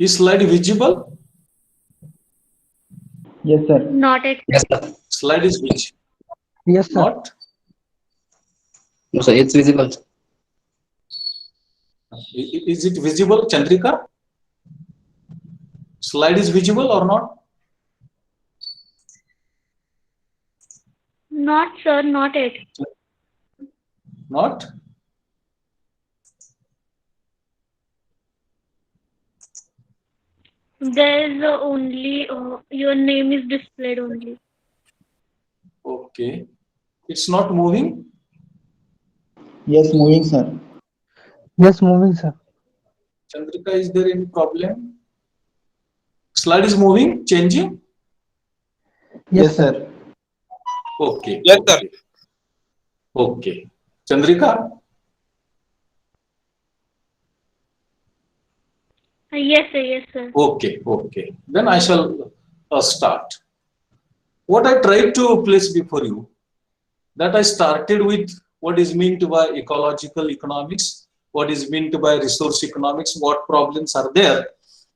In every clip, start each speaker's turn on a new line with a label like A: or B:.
A: Is slide visible?
B: Yes, sir.
C: Not it.
D: Yes, sir.
A: Slide is visible.
B: Yes, sir.
A: Not?
D: No, sir. It's visible.
A: Is it visible, Chandrika? Slide is visible or not?
C: Not, sir, not it.
A: Not?
C: There's only your name is displayed only.
A: Okay. It's not moving?
B: Yes, moving, sir.
E: Yes, moving, sir.
A: Chandrika, is there any problem? Slide is moving, changing?
B: Yes, sir.
A: Okay.
F: Yes, sir.
A: Okay. Okay. Chandrika?
C: Yes, sir, yes, sir.
A: Okay. Okay. Then I shall start. What I tried to place before you, that I started with what is meant by ecological economics, what is meant by resource economics, what problems are there,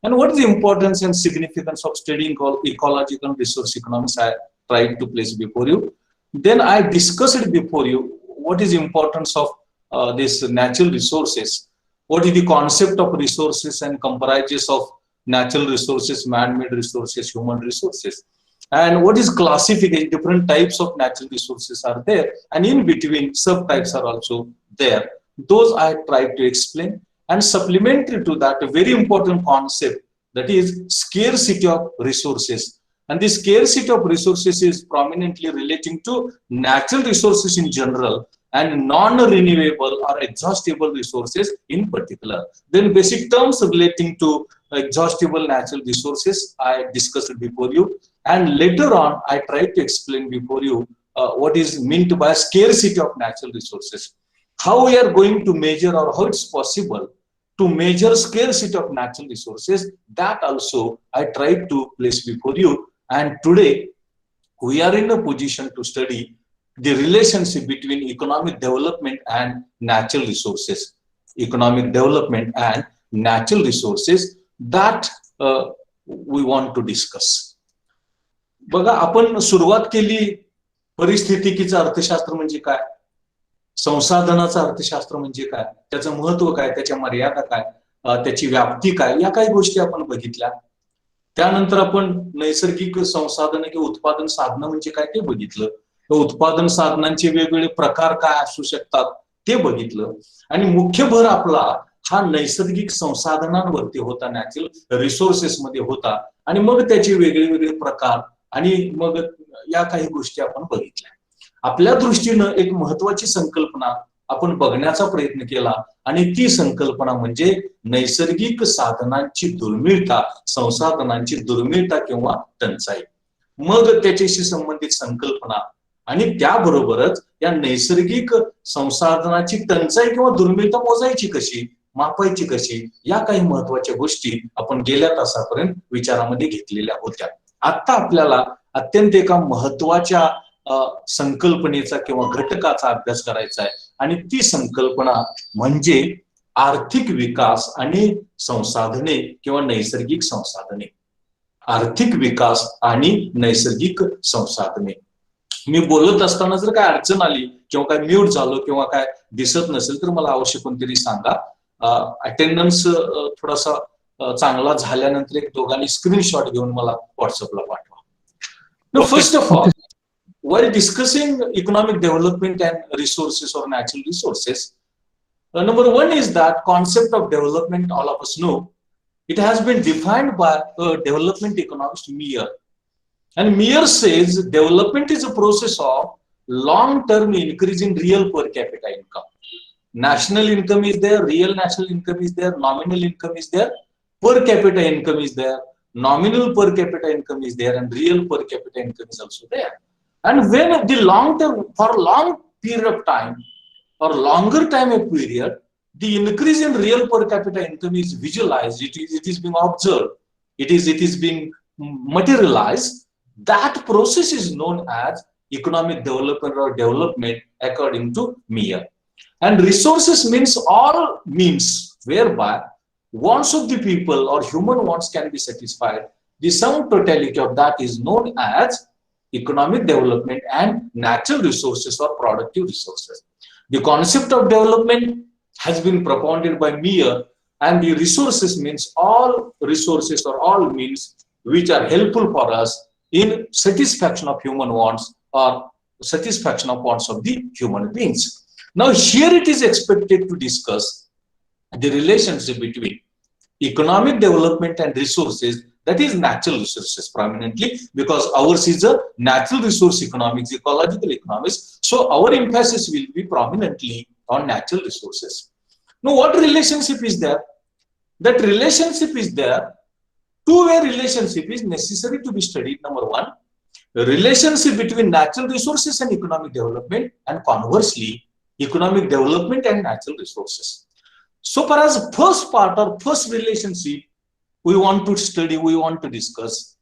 A: and what is the importance and significance of studying ecological and resource economics. I tried to place before you. Then I discussed before you what is the importance of this natural resources, what is the concept of resources and comprises of natural resources, man-made resources, human resources, and what is classification. Different types of natural resources are there, and in between subtypes are also there. Those I tried to explain, and supplementary to that, a very important concept, that is scarcity of resources. And this scarcity of resources is prominently relating to natural resources in general and non-renewable or exhaustible resources in particular. Then basic terms relating to exhaustible natural resources I discussed before you, and later on I tried to explain before you what is meant by scarcity of natural resources, how we are going to measure or how it's possible to measure scarcity of natural resources. That also I tried to place before you, and today we are in a position to study the relationship between economic development and natural resources. Economic development and natural resources, that we want to discuss. बघा, आपण सुरुवात केली परिस्थितिकीचं अर्थशास्त्र म्हणजे काय, संसाधनाचं अर्थशास्त्र म्हणजे काय, त्याचं महत्व काय, त्याच्या मर्यादा काय, त्याची व्याप्ती काय, या काही गोष्टी आपण बघितल्या. त्यानंतर आपण नैसर्गिक संसाधन किंवा उत्पादन साधनं म्हणजे काय ते बघितलं. उत्पादन साधनांचे वेगवेगळे प्रकार काय असू शकतात ते बघितलं, आणि मुख्य भर आपला हा नैसर्गिक संसाधनांवरती होता, नॅचरल रिसोर्सेस मध्ये होता, आणि मग त्याचे वेगळे वेगळे प्रकार, आणि मग या काही गोष्टी आपण बघितल्या. आपल्या दृष्टीनं एक महत्वाची संकल्पना आपण बघण्याचा प्रयत्न केला, आणि ती संकल्पना म्हणजे नैसर्गिक साधनांची दुर्मिळता, संसाधनांची दुर्मिळता किंवा टंचाई. मग त्याच्याशी संबंधित संकल्पना, आणि त्याबरोबरच या नैसर्गिक संसाधनाची टंचाई किंवा दुर्मिळता मोजायची कशी, मापायची कशी, या काही महत्वाच्या गोष्टी आपण गेल्या तासापर्यंत विचारामध्ये घेतलेल्या होत्या. आता आपल्याला अत्यंत एका महत्वाच्या संकल्पनेचा किंवा घटकाचा अभ्यास करायचा आहे, आणि ती संकल्पना म्हणजे आर्थिक विकास आणि संसाधने किंवा नैसर्गिक संसाधने. आर्थिक विकास आणि नैसर्गिक संसाधने. मी बोलत असताना जर काय अडचण आली किंवा काय म्यूट झालो किंवा काय दिसत नसेल तर मला अवश्य कोणतरी सांगा. अटेंडन्स थोडासा चांगला झाल्यानंतर एक दोघांनी स्क्रीनशॉट घेऊन मला व्हॉट्सअपला पाठवा. First of all, while discussing economic development and resources or natural resources, number one is that concept of development, all of us know, it has been defined by a development economist Meyer. And Meyer says development is a process of long-term increase in real per capita income. National income is there, real national income is there, nominal income is there, per capita income is there, nominal per capita income is there, and real per capita income is also there. And when the long term, for a long period of time or longer time a period, the increase in real per capita income is visualized, it is being observed, it is being materialized. That process is known as economic development or development according to Meyer. And resources means all means whereby wants of the people or human wants can be satisfied, the sum totality of that is known as economic development and natural resources or productive resources. The concept of development has been propounded by Meyer, and the resources means all resources or all means which are helpful for us in satisfaction of human wants or satisfaction of wants of the human beings. Now here it is expected to discuss the relationship between economic development and resources, that is natural resources prominently, because ours is a natural resource economics, ecological economics. So our emphasis will be prominently on natural resources. Now what relationship is there? That relationship is there. Two-way relationship is necessary to be studied. Number one, the relationship between natural resources and economic development, and conversely, economic development and natural resources. So far as first part or first relationship we want to study, we want to discuss,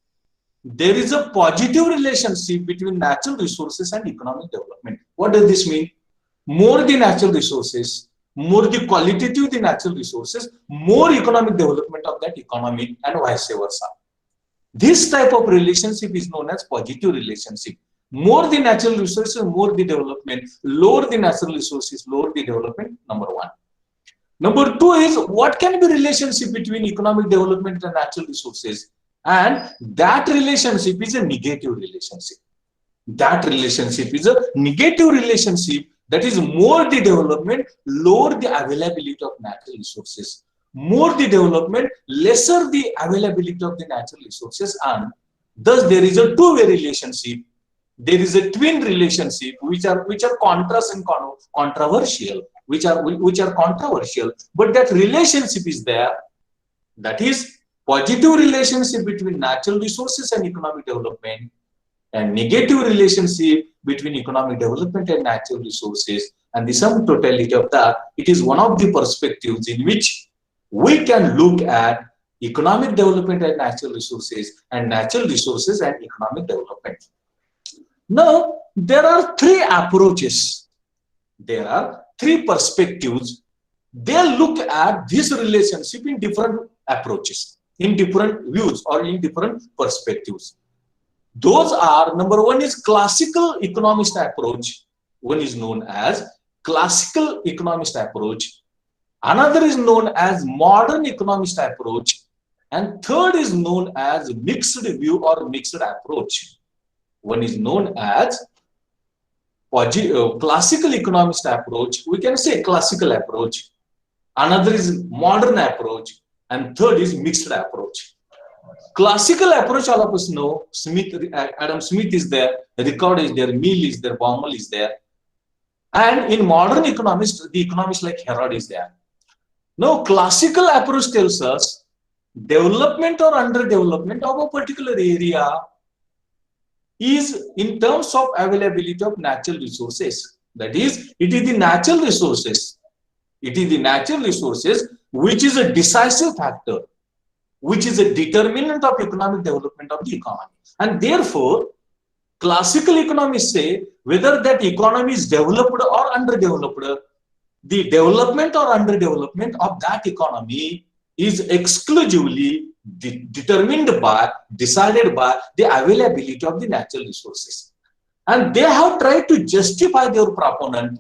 A: there is a positive relationship between natural resources and economic development. What does this mean? More the natural resources, more the qualitative the natural resources, more economic development of that economy, and vice versa. This type of relationship is known as positive relationship. More the natural resources, more the development. Lower the natural resources, lower the development. Number one. Number two is what can be relationship between economic development and natural resources, and that relationship is a negative relationship. That relationship is a negative relationship, that is more the development, lower the availability of natural resources. More the development, lesser the availability of the natural resources, and thus there is a two-way relationship. There is a twin relationship which are contrast and controversial, which are controversial, but that relationship is there. That is positive relationship between natural resources and economic development, and negative relationship between economic development and natural resources, and the sum totality of that, it is one of the perspectives in which we can look at economic development and natural resources, and natural resources and economic development. Now, there are three approaches. There are three perspectives. They look at this relationship in different approaches, in different views, or in different perspectives. Those are, number one is classical economist approach. One is known as classical economist approach. Another is known as modern economist approach. And third is known as mixed view or mixed approach. One is known as classical economist approach. We can say classical approach. Another is modern approach. And third is mixed approach. Classical approach, all of us know, Adam Smith is there, Ricardo is there, Mill is there, Baumol is there. And in modern economists, the economists like Herod is there. Now, classical approach tells us development or underdevelopment of a particular area is in terms of availability of natural resources. That is, it is the natural resources. It is the natural resources which is a decisive factor, which is a determinant of economic development of the economy. And therefore, classical economists say whether that economy is developed or underdeveloped, the development or underdevelopment of that economy is exclusively determined by, decided by the availability of the natural resources. And they have tried to justify their proponent.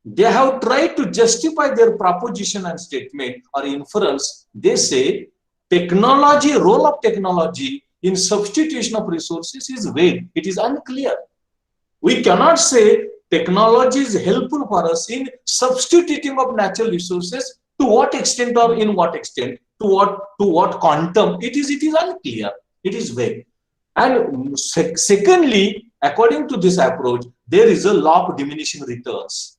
A: They have tried to justify their proposition and statement or inference. They say technology, role of technology in substitution of resources is vague. It is unclear. We cannot say technology is helpful for us in substituting of natural resources. To what extent or in what extent, to what quantum, it is unclear. It is vague. And secondly, according to this approach, there is a law of diminishing returns.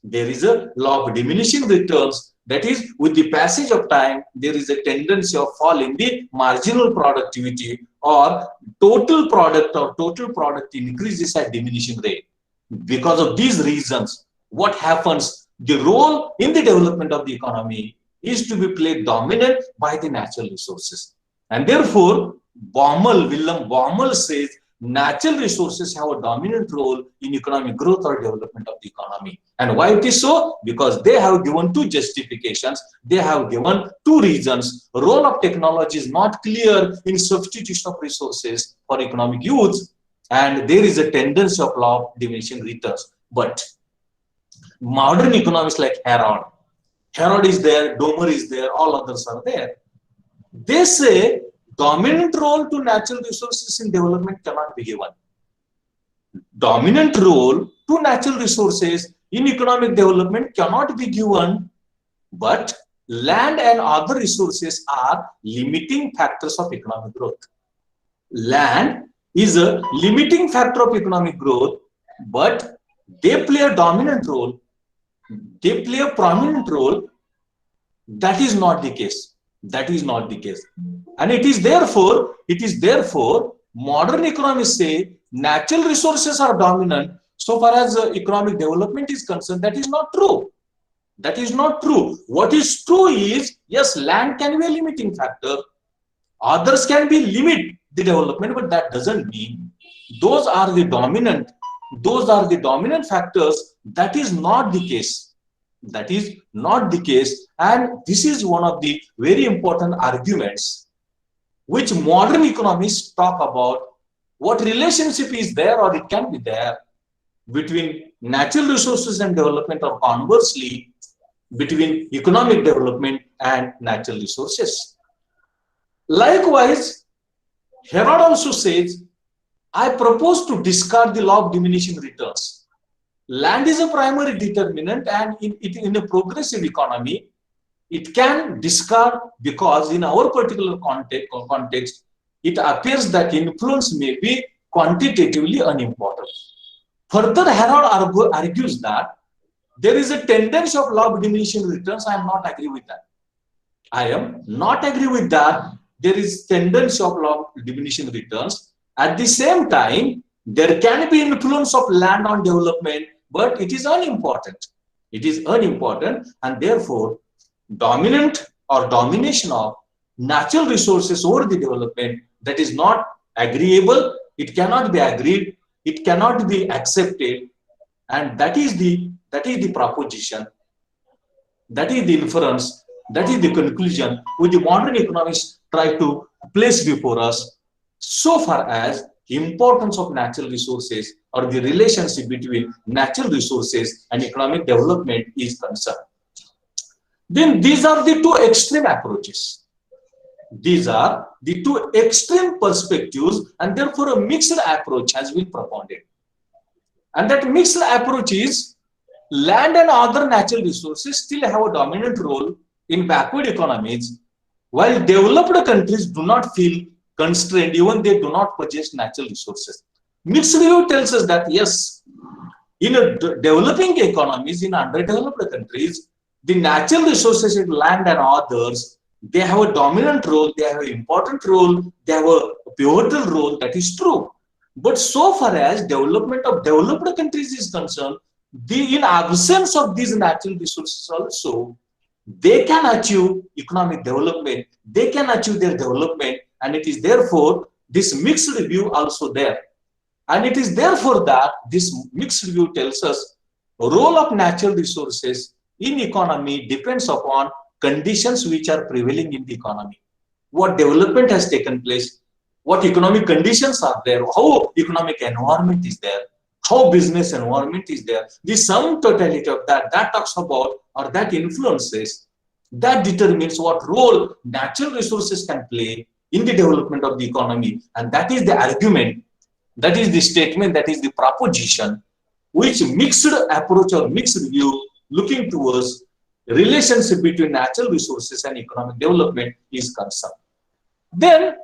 A: There is a law of diminishing returns. That is, with the passage of time, there is a tendency of fall in the marginal productivity, or total product increases at diminishing rate. Because of these reasons, what happens? The role in the development of the economy is to be played dominant by the natural resources. And therefore, Wilhelm Baumol says natural resources have a dominant role in economic growth or development of the economy. And why it is so? Because they have given two justifications. They have given two reasons. Role of technology is not clear in substitution of resources for economic use, and there is a tendency of law of diminishing returns. But modern economists like Herod is there, Domer is there, all others are there. They say dominant role to natural resources in development cannot be given. Dominant role to natural resources in economic development cannot be given, but land and other resources are limiting factors of economic growth. Land is a limiting factor of economic growth, but they play a dominant role. They play a prominent role. That is not the case. That is not the case. And it is therefore, modern economists say natural resources are dominant so far as economic development is concerned. That is not true. That is not true. What is true is, yes, land can be a limiting factor. Others can be limit the development, but that doesn't mean those are the dominant factors. That is not the case. That is not the case. And this is one of the very important arguments which modern economists talk about. What relationship is there, or it can be there, between natural resources and development, or conversely between economic development and natural resources. Likewise, Herod also says, I propose to discard the law of diminishing returns. Land is a primary determinant, and in a progressive economy, it can discard because in our particular context, it appears that influence may be quantitatively unimportant. Further, Herod argues that there is a tendency of law of diminishing returns. I am not agree with that. I am not agree with that. There is tendency of law of diminishing returns. At the same time, there can be influence of land on development, but it is unimportant. It is unimportant, and therefore, dominant or domination of natural resources over the development, that is not agreeable. It cannot be agreed. It cannot be accepted, and that is the proposition. That is the inference. That is the conclusion which the modern economists try to place before us, so far as importance of natural resources or the relationship between natural resources and economic development is concerned. Then these are the two extreme approaches. These are the two extreme perspectives, and therefore a mixed approach has been propounded. And that mixed approach is land and other natural resources still have a dominant role in backward economies, while developed countries do not feel constrained, even they do not possess natural resources. Mixed view tells us that yes, in a developing economies, in underdeveloped countries, the natural resources in land and others, they have a dominant role, they have an important role, they have a pivotal role. That is true. But so far as development of developed countries is concerned, in absence of these natural resources also, they can achieve economic development, they can achieve their development, and it is therefore this mixed view also there. And it is therefore that this mixed view tells us the role of natural resources in economy depends upon conditions which are prevailing in the economy. What development has taken place, what economic conditions are there, how economic environment is there, how business environment is there. The sum totality of that talks about, or that influences, that determines what role natural resources can play in the development of the economy. And that is the argument, that is the statement, that is the proposition, which mixed approach or mixed view looking towards relationship between natural resources and economic development is concerned. Then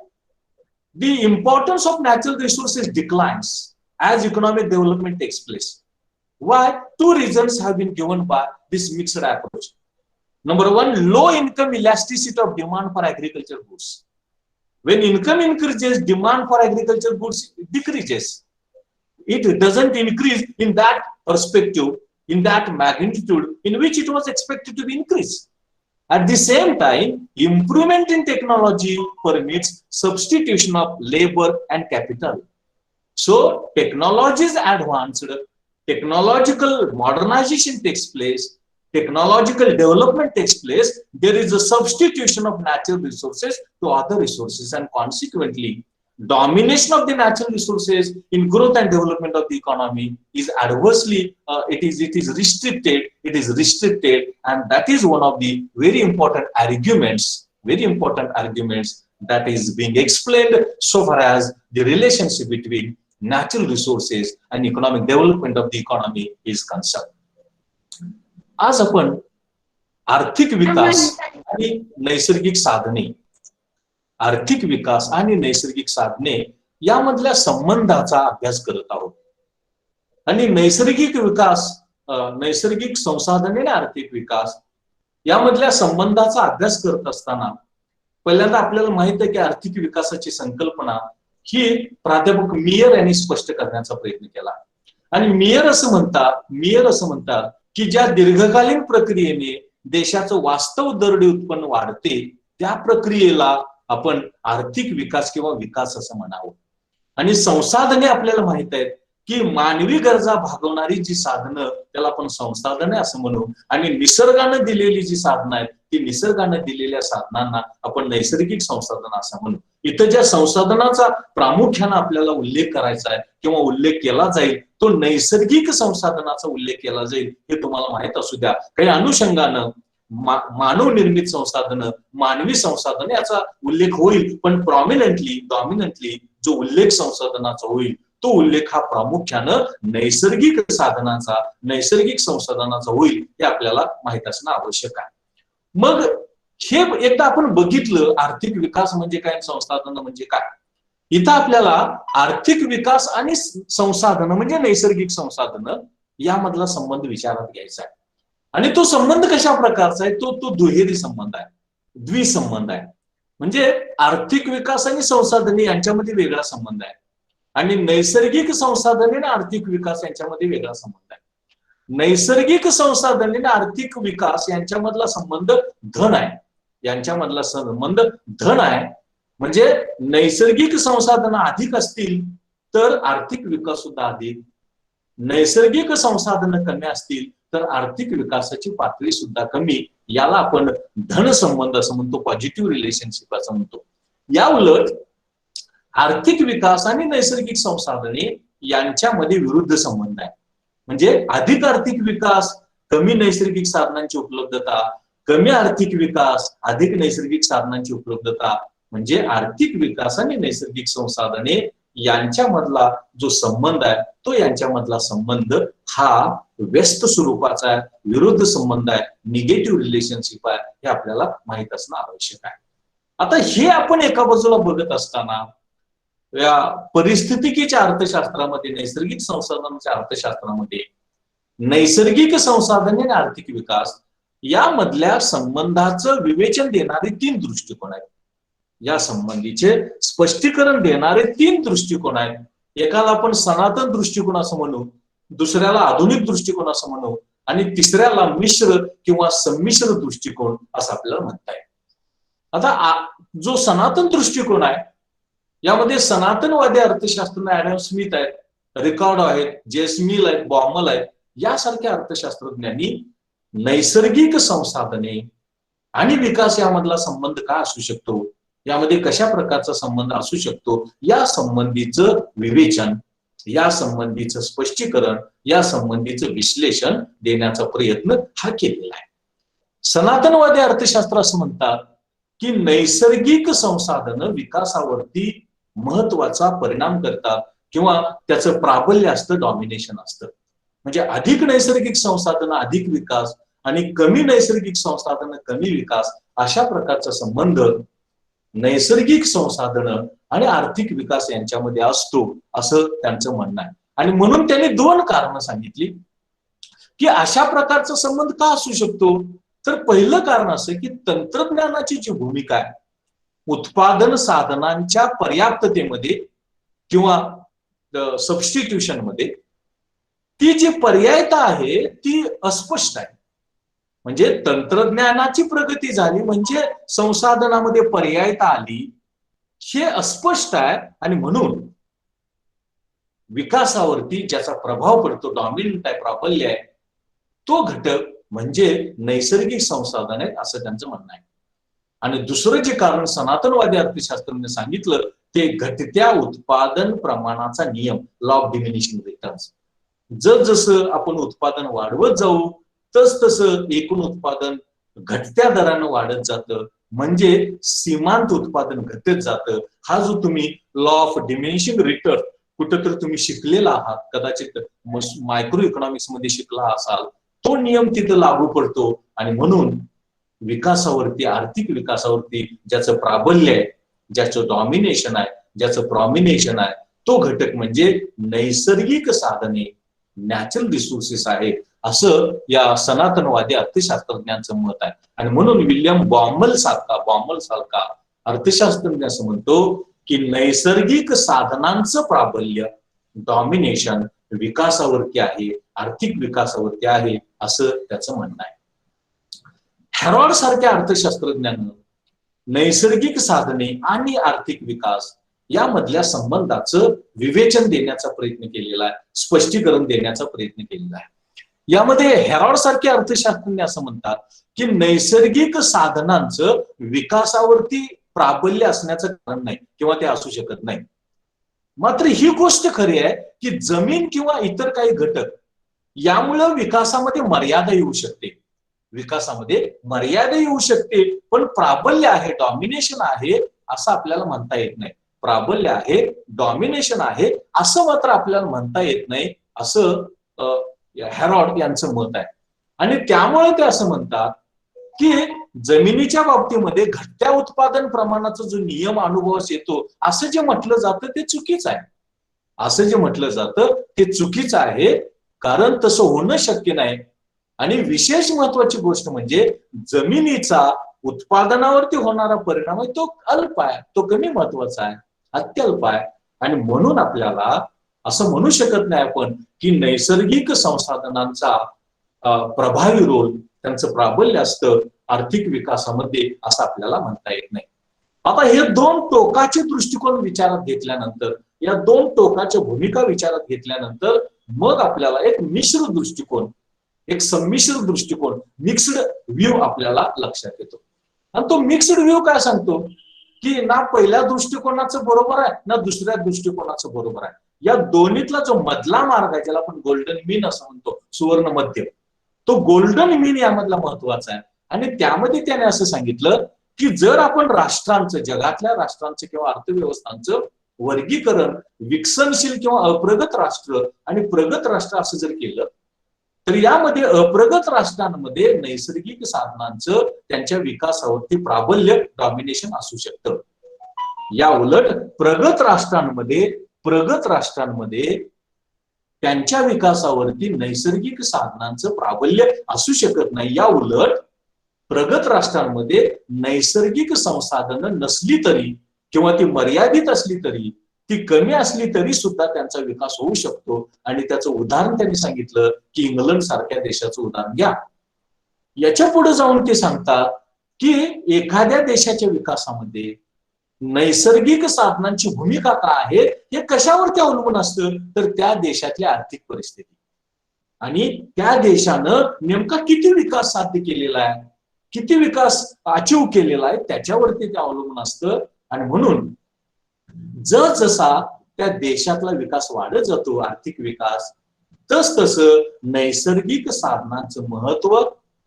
A: the importance of natural resources declines as economic development takes place. Why? Two reasons have been given by this mixed approach. Number one, low income elasticity of demand for agriculture goods. When income increases, demand for agriculture goods decreases. It doesn't increase in that perspective, in that magnitude in which it was expected to be increased. At the same time, improvement in technology permits substitution of labor and capital. So technology is advanced, technological modernization takes place, technological development takes place, there is a substitution of natural resources to other resources, and consequently domination of the natural resources in growth and development of the economy is adversely it is restricted, and that is one of the very important arguments that is being explained so far as the relationship between natural resources and economic development of the economy is concerned. आज आपण आर्थिक विकास आणि नैसर्गिक साधने, आर्थिक विकास आणि नैसर्गिक साधने यामधल्या संबंधाचा अभ्यास करत आहोत. आणि नैसर्गिक विकास, नैसर्गिक संसाधने आणि आर्थिक विकास यामधल्या संबंधाचा अभ्यास करत असताना पहिल्यांदा आपल्याला माहित आहे की आर्थिक विकासाची संकल्पना ही प्राध्यापक मियर यांनी स्पष्ट करण्याचा प्रयत्न केला. आणि मियर असं म्हणतात की ज्या दीर्घकालीन प्रक्रियेने देशाचं वास्तव दरडी उत्पन्न वाढते त्या प्रक्रियेला आपण आर्थिक विकास किंवा विकास असं म्हणावं. आणि संसाधने आपल्याला माहित आहेत की मानवी गरजा भागवणारी जी साधनं त्याला आपण संसाधने असं म्हणू, आणि निसर्गानं दिलेली जी साधनं आहेत ती निसर्गानं दिलेल्या साधनांना आपण नैसर्गिक संसाधन असं म्हणू. इथं ज्या संसाधनाचा प्रामुख्यानं आपल्याला उल्लेख करायचा आहे किंवा उल्लेख केला जाईल तो नैसर्गिक संसाधनाचा उल्लेख केला जाईल हे तुम्हाला माहित असू द्या. काही अनुषंगानं मानव निर्मित संसाधनं, मानवी संसाधन याचा उल्लेख होईल, पण डॉमिनंटली जो उल्लेख संसाधनाचा होईल तो उल्लेख हा प्रामुख्यानं नैसर्गिक साधनाचा, नैसर्गिक संसाधनाचा होईल हे आपल्याला माहित असणं आवश्यक आहे. मग हे एकदा आपण बघितलं आर्थिक विकास म्हणजे काय, संसाधन म्हणजे काय. इथं आपल्याला आर्थिक विकास आणि संसाधन म्हणजे नैसर्गिक संसाधन यामधला संबंध विचारात घ्यायचा आहे. आणि तो संबंध कशा प्रकारचा आहे, तो दुहेरी संबंध आहे, द्विसंबंध आहे. म्हणजे आर्थिक विकास आणि संसाधने यांच्यामध्ये वेगळा संबंध आहे आणि नैसर्गिक संसाधने आणि आर्थिक विकास यांच्यामध्ये वेगळा संबंध आहे. नैसर्गिक संसाधने आणि आर्थिक विकास यांच्यामधला संबंध धन आहे, यांच्यामधला संबंध धन आहे. म्हणजे नैसर्गिक संसाधनं अधिक असतील तर आर्थिक विकास सुद्धा अधिक, नैसर्गिक संसाधनं कमी असतील तर आर्थिक विकासाची पातळी सुद्धा कमी. याला आपण धन संबंध असं म्हणतो, पॉझिटिव्ह रिलेशनशिप असं म्हणतो. या उलट आर्थिक विकास आणि नैसर्गिक संसाधने यांच्यामध्ये विरुद्ध संबंध आहे. म्हणजे अधिक आर्थिक विकास, कमी नैसर्गिक साधनांची उपलब्धता, कमी आर्थिक विकास, अधिक नैसर्गिक साधनांची उपलब्धता. म्हणजे आर्थिक विकास आणि नैसर्गिक संसाधने यांच्यामधला जो संबंध आहे तो यांच्यामधला संबंध हा व्यस्त स्वरूपाचा आहे, विरुद्ध संबंध आहे, निगेटिव्ह रिलेशनशिप आहे, हे आपल्याला माहित असणं आवश्यक आहे. आता हे आपण एका बाजूला बघत असताना या परिस्थितिकीच्या अर्थशास्त्रामध्ये, नैसर्गिक संसाधनाच्या अर्थशास्त्रामध्ये नैसर्गिक संसाधने आणि आर्थिक विकास यामधल्या संबंधाचं विवेचन देणारे 3 दृष्टिकोन आहेत. या संबंधीचे स्पष्टीकरण देणारे 3 दृष्टिकोन आहेत. एकाला आपण सनातन दृष्टिकोन असं म्हणू, दुसऱ्याला आधुनिक दृष्टिकोन असं म्हणू आणि तिसऱ्याला मिश्र किंवा संमिश्र दृष्टिकोन असं आपल्याला म्हणता येईल. आता जो सनातन दृष्टिकोन आहे यामध्ये सनातनवादी अर्थशास्त्रज्ञ ऍडम स्मिथ आहेत, रिकार्डो आहेत, जेस मिल आहेत, बॉमल आहेत, यासारख्या अर्थशास्त्रज्ञांनी नैसर्गिक संसाधने आणि विकास यामधला संबंध काय असू शकतो, यामध्ये कशा प्रकारचा संबंध असू शकतो, या संबंधीचं विवेचन, या संबंधीचं स्पष्टीकरण, या संबंधीचं विश्लेषण देण्याचा प्रयत्न हा केलेला आहे. सनातनवादी अर्थशास्त्र असं म्हणतात की नैसर्गिक संसाधनं विकासावरती महत्वाचा परिणाम करतात किंवा त्याचं प्राबल्य असतं, डॉमिनेशन असतं. म्हणजे अधिक नैसर्गिक संसाधनं अधिक विकास आणि कमी नैसर्गिक संसाधनं कमी विकास अशा प्रकारचा संबंध नैसर्गिक संसाधनं आणि आर्थिक विकास यांच्यामध्ये असतो असं त्यांचं म्हणणं आहे. आणि म्हणून त्यांनी 2 कारणं सांगितली की अशा प्रकारचा संबंध का असू शकतो. तर पहिलं कारण असं की तंत्रज्ञानाची जी भूमिका आहे उत्पादन साधनांच्या पर्याप्ततेमध्ये किंवा सबस्टिट्यूशन मध्ये, ती जी पर्यायता आहे ती अस्पष्ट आहे. म्हणजे तंत्रज्ञानाची प्रगती झाली म्हणजे संसाधनामध्ये पर्यायता आली, हे अस्पष्ट आहे. आणि म्हणून विकासावरती ज्याचा प्रभाव पडतो, डॉमिनंट आहे, प्राबल्य आहे, तो घटक म्हणजे नैसर्गिक संसाधन आहेत असं त्यांचं म्हणणं आहे. आणि दुसरं जे कारण सनातनवादी अर्थशास्त्रज्ञ सांगितलं ते घटत्या उत्पादन प्रमाणाचा नियम, लॉ ऑफ डिमिनिशिंग रिटर्न्स. जसं आपण उत्पादन वाढवत जाऊ तसं एकूण उत्पादन घटत्या दरानं वाढत जातं, म्हणजे सीमांत उत्पादन घटत जातं. हा जो तुम्ही लॉ ऑफ डिमिनिशिंग रिटर्न कुठंतरी तुम्ही शिकलेला आहात, कदाचित मायक्रो इकॉनॉमिक्स मध्ये शिकला असाल, तो नियम तिथं लागू पडतो. आणि म्हणून विकासावरती, आर्थिक विकासावरती ज्याचं प्राबल्य आहे, ज्याचं डॉमिनेशन आहे, ज्याचं प्रॉमिनेशन आहे, तो घटक म्हणजे नैसर्गिक साधने, नॅचरल रिसोर्सेस आहे, असं या सनातनवादी अर्थशास्त्रज्ञांचं मत आहे. आणि म्हणून विल्यम बॉमल सारखा अर्थशास्त्रज्ञ असं म्हणतो की नैसर्गिक साधनांचं प्राबल्य, डॉमिनेशन विकासावरती आहे, आर्थिक विकासावरती आहे, असं त्याचं म्हणणं आहे. हॅरॉल्ड सारख्या अर्थशास्त्रज्ञांना नैसर्गिक साधने आणि आर्थिक विकास यामधल्या संबंधाचं विवेचन देण्याचा प्रयत्न केलेला आहे, स्पष्टीकरण देण्याचा प्रयत्न केलेला आहे. यामध्ये हॅरॉल्ड सारखे अर्थशास्त्रज्ञ असं म्हणतात की नैसर्गिक साधनांचं विकासावरती प्राबल्य असण्याचं कारण नाही किंवा ते असू शकत नाही. मात्र ही गोष्ट खरी आहे की जमीन किंवा इतर काही घटक यामुळं विकासामध्ये मर्यादा येऊ शकते, पण प्राबल्य आहे, डॉमिनेशन आहे असं आपल्याला म्हणता येत नाही. प्राबल्य आहे, डॉमिनेशन आहे असं मात्र आपल्याला म्हणता येत नाही, असं हॅरॉल्ड यांचं मत आहे. आणि त्यामुळे ते असं म्हणतात की जमिनीच्या बाबतीमध्ये घटत्या उत्पादन प्रमाणाचा जो नियम अनुभवास येतो असं जे म्हटलं जातं ते चुकीचं आहे, कारण तसं होणं शक्य नाही. आणि विशेष महत्वाची गोष्ट म्हणजे जमिनीचा उत्पादनावरती होणारा परिणाम आहे तो अल्प आहे, तो कमी महत्वाचा आहे, अत्यल्प आहे. आणि म्हणून आपल्याला असं म्हणू शकत नाही आपण की नैसर्गिक संसाधनांचा प्रभावी रोल, त्यांचं प्राबल्य असतं आर्थिक विकासामध्ये, असं आपल्याला म्हणता येत नाही. आता हे दोन टोकाचे दृष्टिकोन विचारात घेतल्यानंतर, या दोन टोकाच्या भूमिका विचारात घेतल्यानंतर मग आपल्याला एक मिश्र दृष्टिकोन, एक संमिश्र दृष्टिकोन, मिक्स्ड व्ह्यू आपल्याला लक्षात येतो. आणि तो मिक्स्ड व्ह्यू काय सांगतो की ना पहिल्या दृष्टिकोनाचं बरोबर आहे ना दुसऱ्या दृष्टिकोनाचं बरोबर आहे. या दोन्हीतला जो मधला मार्ग आहे, ज्याला आपण गोल्डन मीन असं म्हणतो, सुवर्ण मध्य, तो गोल्डन मीन यामधला महत्वाचा आहे. आणि त्यामध्ये त्याने असं सांगितलं की जर आपण राष्ट्रांचं, जगातल्या राष्ट्रांचं किंवा अर्थव्यवस्थांचं वर्गीकरण विकसनशील किंवा अप्रगत राष्ट्र आणि प्रगत राष्ट्र असं जर केलं तर यामध्ये अप्रगत राष्ट्रांमध्ये नैसर्गिक साधनांचं त्यांच्या विकासावरती प्राबल्य, डॉमिनेशन असू शकतं. या उलट प्रगत राष्ट्रांमध्ये त्यांच्या विकासावरती नैसर्गिक साधनांचं प्राबल्य असू शकत नाही. या उलट प्रगत राष्ट्रांमध्ये नैसर्गिक संसाधनं नसली तरी किंवा ती मर्यादित असली तरी, ती कमी असली तरी सुद्धा त्यांचा विकास होऊ शकतो. आणि त्याचं उदाहरण त्यांनी सांगितलं की इंग्लंड सारख्या देशाचं उदाहरण घ्या. याच्या पुढे जाऊन ते सांगतात की एखाद्या देशाच्या विकासामध्ये नैसर्गिक साधनांची भूमिका काय आहे हे कशावरती अवलंबून असतं, तर त्या देशातली आर्थिक परिस्थिती आणि त्या देशानं नेमका किती विकास साध्य केलेला आहे, किती विकास अचीव केलेला आहे, त्याच्यावरती ते अवलंबून असतं. आणि म्हणून जसा त्या देशातला विकास वाढत जातो, आर्थिक विकास, तसं नैसर्गिक साधनांचं महत्व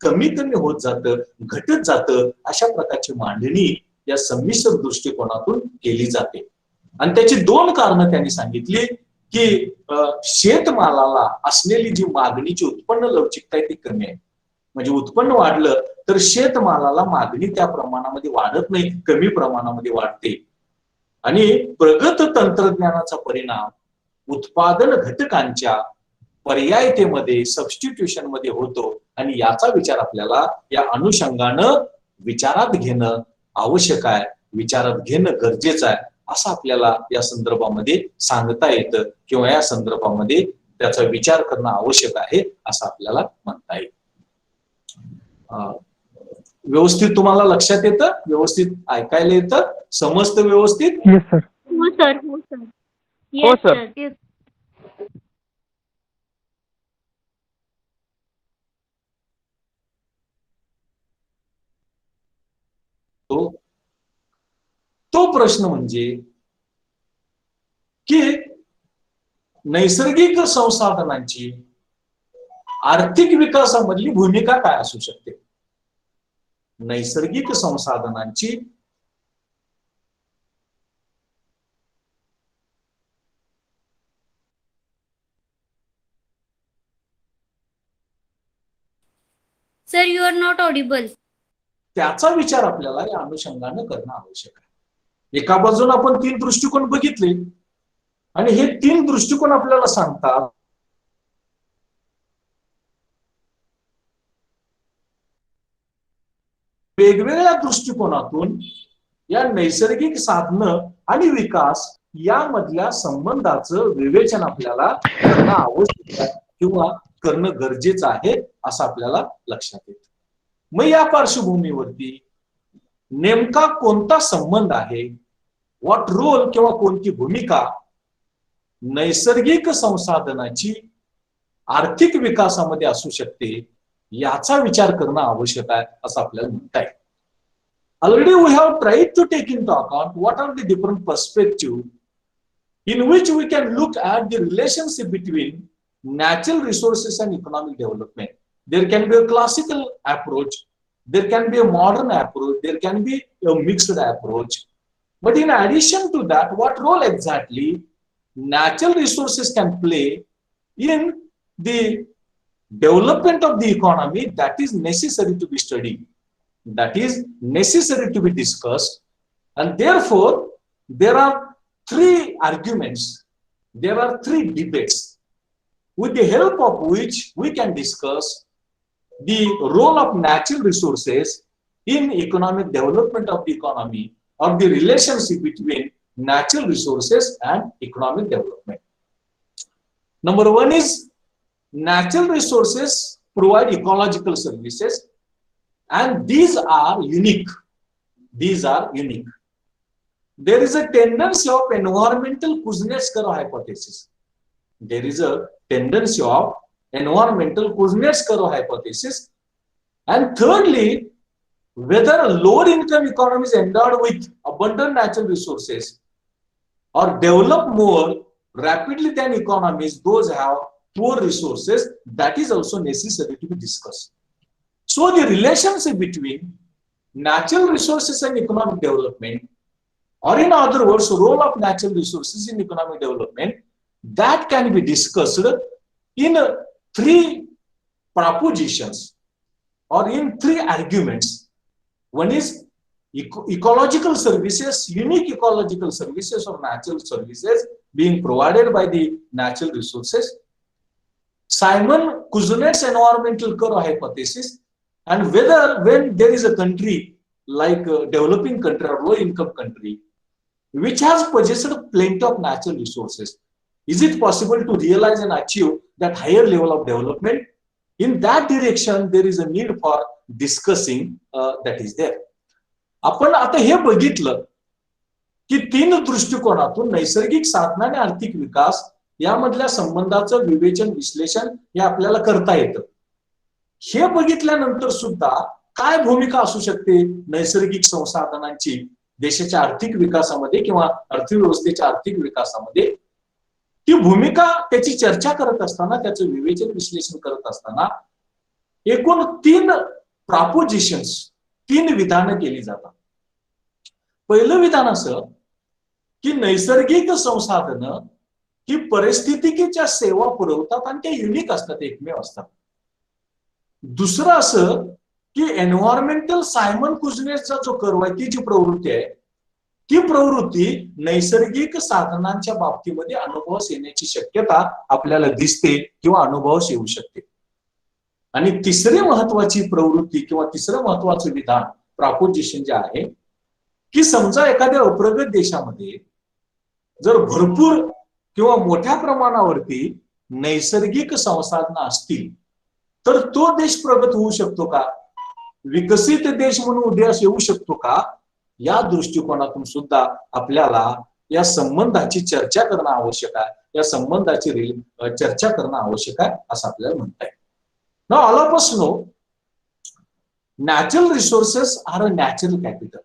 A: कमी कमी होत जातं, घटत जातं. अशा प्रकारची मांडणी या संमिश्र दृष्टिकोनातून केली जाते. आणि त्याची दोन कारणं त्यांनी सांगितली की शेतमालाला असलेली जी मागणीची उत्पन्न लवचिकता आहे ती कमी आहे. म्हणजे उत्पन्न वाढलं तर शेतमालाला मागणी त्या प्रमाणामध्ये वाढत नाही, कमी प्रमाणामध्ये वाढते. आणि प्रगत तंत्रज्ञानाचा परिणाम उत्पादन घटकांच्या पर्यायतेमध्ये, सबस्टिट्यूशन मध्ये होतो. आणि याचा विचार आपल्याला या अनुषंगानं विचारात घेणं आवश्यक आहे, विचारात घेणं गरजेचं आहे, असं आपल्याला या संदर्भामध्ये सांगता येतं किंवा या संदर्भामध्ये त्याचा विचार करणं आवश्यक आहे असं आपल्याला म्हणता येईल. व्यवस्थित तुम्हाला लक्षात येतं, व्यवस्थित ऐकायला येतं, समजतं व्यवस्थित?
E: Yes, sir.
C: हो सर.
F: हो, sir.
A: तो तो प्रश्न म्हणजे की नैसर्गिक संसाधनांची आर्थिक विकासामधली भूमिका काय असू शकते. नैसर्गिक संसाधनांची
F: Sir, you are not audible.
A: त्याचा विचार आपल्याला या अनुषंगाने करणं आवश्यक आहे. एका बाजूने आपण 3 दृष्टिकोन बघितले आणि हे 3 दृष्टिकोन आपल्याला सांगतात वेगवेगळ्या दृष्टिकोनातून या नैसर्गिक साधनं आणि विकास यामधल्या संबंधाचं विवेचन आपल्याला करणं आवश्यक आहे किंवा करणं गरजेचं आहे असं आपल्याला लक्षात येतं. मग या पार्श्वभूमीवरती नेमका कोणता संबंध आहे, व्हॉट रोल किंवा कोणती भूमिका नैसर्गिक संसाधनाची आर्थिक विकासामध्ये असू शकते याचा विचार करणं आवश्यक आहे असं आपल्याला म्हणता येईल. Already we have tried to take into account what are the different perspectives in which we can look at the relationship between natural resources and economic development. There can be a classical approach, there can be a modern approach, there can be a mixed approach. But in addition to that, what role exactly natural resources can play in the development of the economy, that is necessary to be studied, that is necessary to be discussed. And therefore there are 3 arguments, there are 3 debates with the help of which we can discuss the role of natural resources in economic development of the economy, or the relationship between natural resources and economic development. Number 1 is natural resources provide ecological services, and these are unique. These are unique. There is a tendency of environmental Kuznets-Karo hypothesis. There is a tendency of environmental Kuznets-Karo hypothesis. And thirdly, whether a lower income economy is endowed with abundant natural resources or develop more rapidly than economies those have poor resources, that is also necessary to be discussed. So the relationship between natural resources and economic development, or in other words, role of natural resources in economic development, that can be discussed in 3 propositions or in 3 arguments. One is ecological services, unique ecological services or natural services being provided by the natural resources. Simon Kuznets environmental Karo hypothesis, and whether when there is a country like a developing country or low income country which has possessed plenty of natural resources, is it possible to realize and achieve that higher level of development? In that direction there is a need for discussing that is there. आपण आता हे बघितलं की 3 दृष्टिकोनातून नैसर्गिक साधना आणि आर्थिक विकास यामधल्या संबंधाचं विवेचन विश्लेषण हे आपल्याला करता येतं. हे बघितल्यानंतर सुद्धा काय भूमिका असू शकते नैसर्गिक संसाधनांची देशाच्या आर्थिक विकासामध्ये किंवा अर्थव्यवस्थेच्या आर्थिक विकासामध्ये, ती भूमिका त्याची चर्चा करत असताना, त्याचं विवेचन विश्लेषण करत असताना एकूण 3 प्रॉपोजिशन्स, 3 विधानं केली जातात. पहिलं विधान असं की नैसर्गिक संसाधनं ही परिस्थितिकीच्या सेवा पुरवतात आणि ते युनिक असतात, एकमेव असतात. दुसरं असं की एन्व्हायरमेंटल सायमन कुझनेटचा जो कर्व आहे, ती जी प्रवृत्ती आहे, ती प्रवृत्ती नैसर्गिक साधनांच्या बाबतीमध्ये अनुभवास येण्याची शक्यता आपल्याला दिसते किंवा अनुभवास येऊ शकते. आणि तिसरी महत्वाची प्रवृत्ती किंवा तिसरं महत्वाचं विधान, प्रॉपोजिशन जे आहे की समजा एखाद्या अप्रगत देशामध्ये जर भरपूर किंवा मोठ्या प्रमाणावरती नैसर्गिक संसाधनं असतील तर तो देश प्रगत होऊ शकतो का, विकसित देश म्हणून उदयास येऊ शकतो का, या दृष्टिकोनातून सुद्धा आपल्याला या संबंधाची चर्चा करणं आवश्यक आहे, या संबंधाची चर्चा करणं आवश्यक आहे असं आपल्याला म्हणता येईल. Now all of us know natural resources are a natural capital.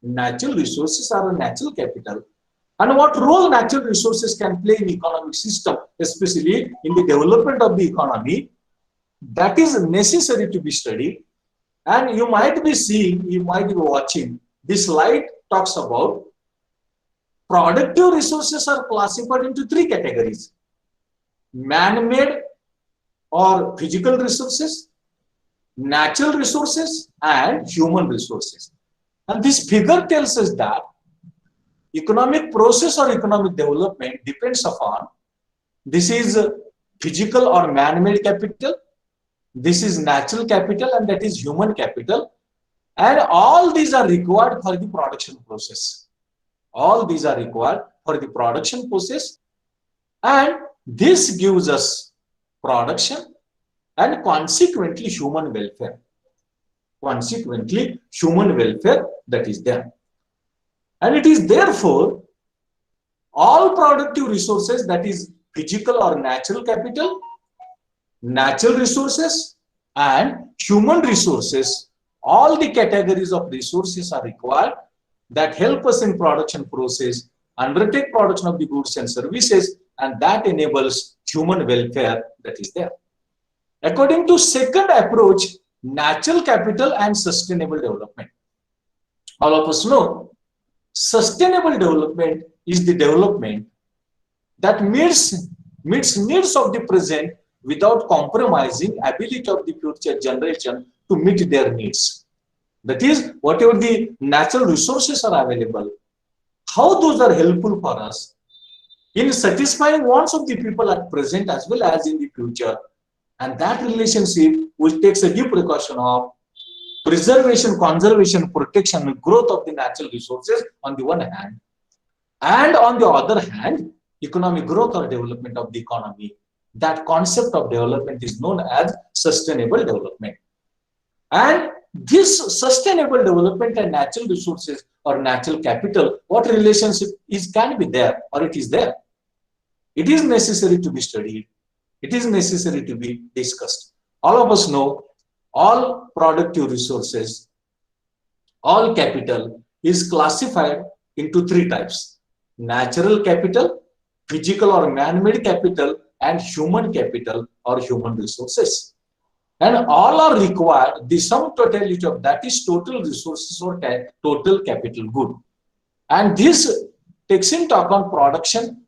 A: natural resources are a natural capital, and what role natural resources can play in economic system, especially in the development of the economy, that is necessary to be studied. And you might be seeing, you might be watching, this slide talks about productive resources are classified into three categories: man-made or physical resources, natural resources, and human resources. And this figure tells us that economic process or economic development depends upon, this is physical or man-made capital, this is natural capital, and that is human capital. And all these are required for the production process. All these are required for the production process, and this gives us production and consequently human welfare. Consequently, human welfare that is there. And it is therefore all productive resources, that is physical or natural capital, natural resources, and human resources, all the categories of resources are required that help us in production process, undertake production of the goods and services, and that enables human welfare that is there. According to second approach, natural capital and sustainable development. All of us know sustainable development is the development that meets needs of the present without compromising ability of the future generation to meet their needs. That is, whatever the natural resources are available, how those are helpful for us in satisfying wants of the people at present as well as in the future. And that relationship, which takes a due precaution of preservation, conservation, protection, and growth of the natural resources on the one hand, and on the other hand, economic growth or development of the economy. That concept of development is known as sustainable development. And this sustainable development and natural resources or natural capital, what relationship can be there, or it is there? It is necessary to be studied. It is necessary to be discussed. All of us know all productive resources, all capital is classified into three types: natural capital, physical or man-made capital, and human capital or human resources. And all are required, the sum totality of that is total resources or total capital good. And this takes into account production,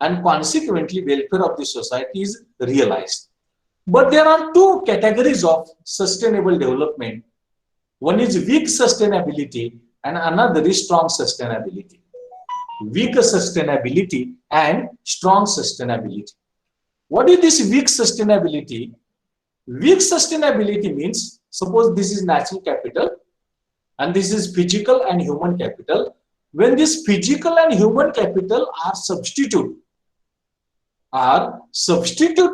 A: and consequently welfare of the society is realized. But there are two categories of sustainable development. One is weak sustainability and another is strong sustainability. Weak sustainability and strong sustainability. What is this weak sustainability? Weak sustainability means, suppose this is natural capital and this is physical and human capital. When this physical and human capital are substitute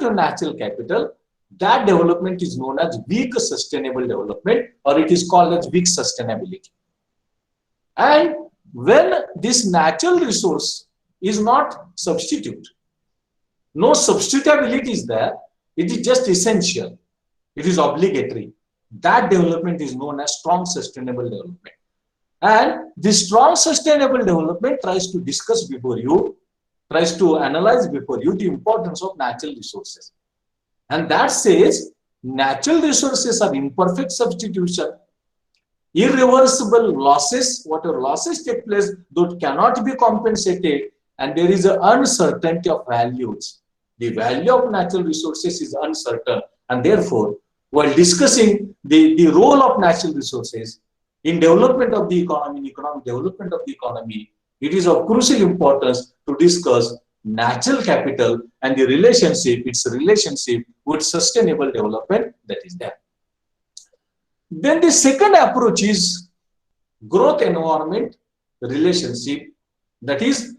A: to natural capital, that development is known as weak sustainable development, or it is called as weak sustainability. And when this natural resource is not substitute, no substitutability is there, it is just essential, it is obligatory, that development is known as strong sustainable development. And this strong sustainable development tries to discuss before you, tries to analyze before you the importance of natural resources. And that says natural resources are imperfect substitution, irreversible losses, whatever losses take place, those cannot be compensated, and there is an uncertainty of values. The value of natural resources is uncertain, and therefore, while discussing the role of natural resources in development of the economy, in economic development of the economy, it is of crucial importance to discuss natural capital and the relationship, its relationship with sustainable development that is there. Then the second approach is growth environment relationship, that is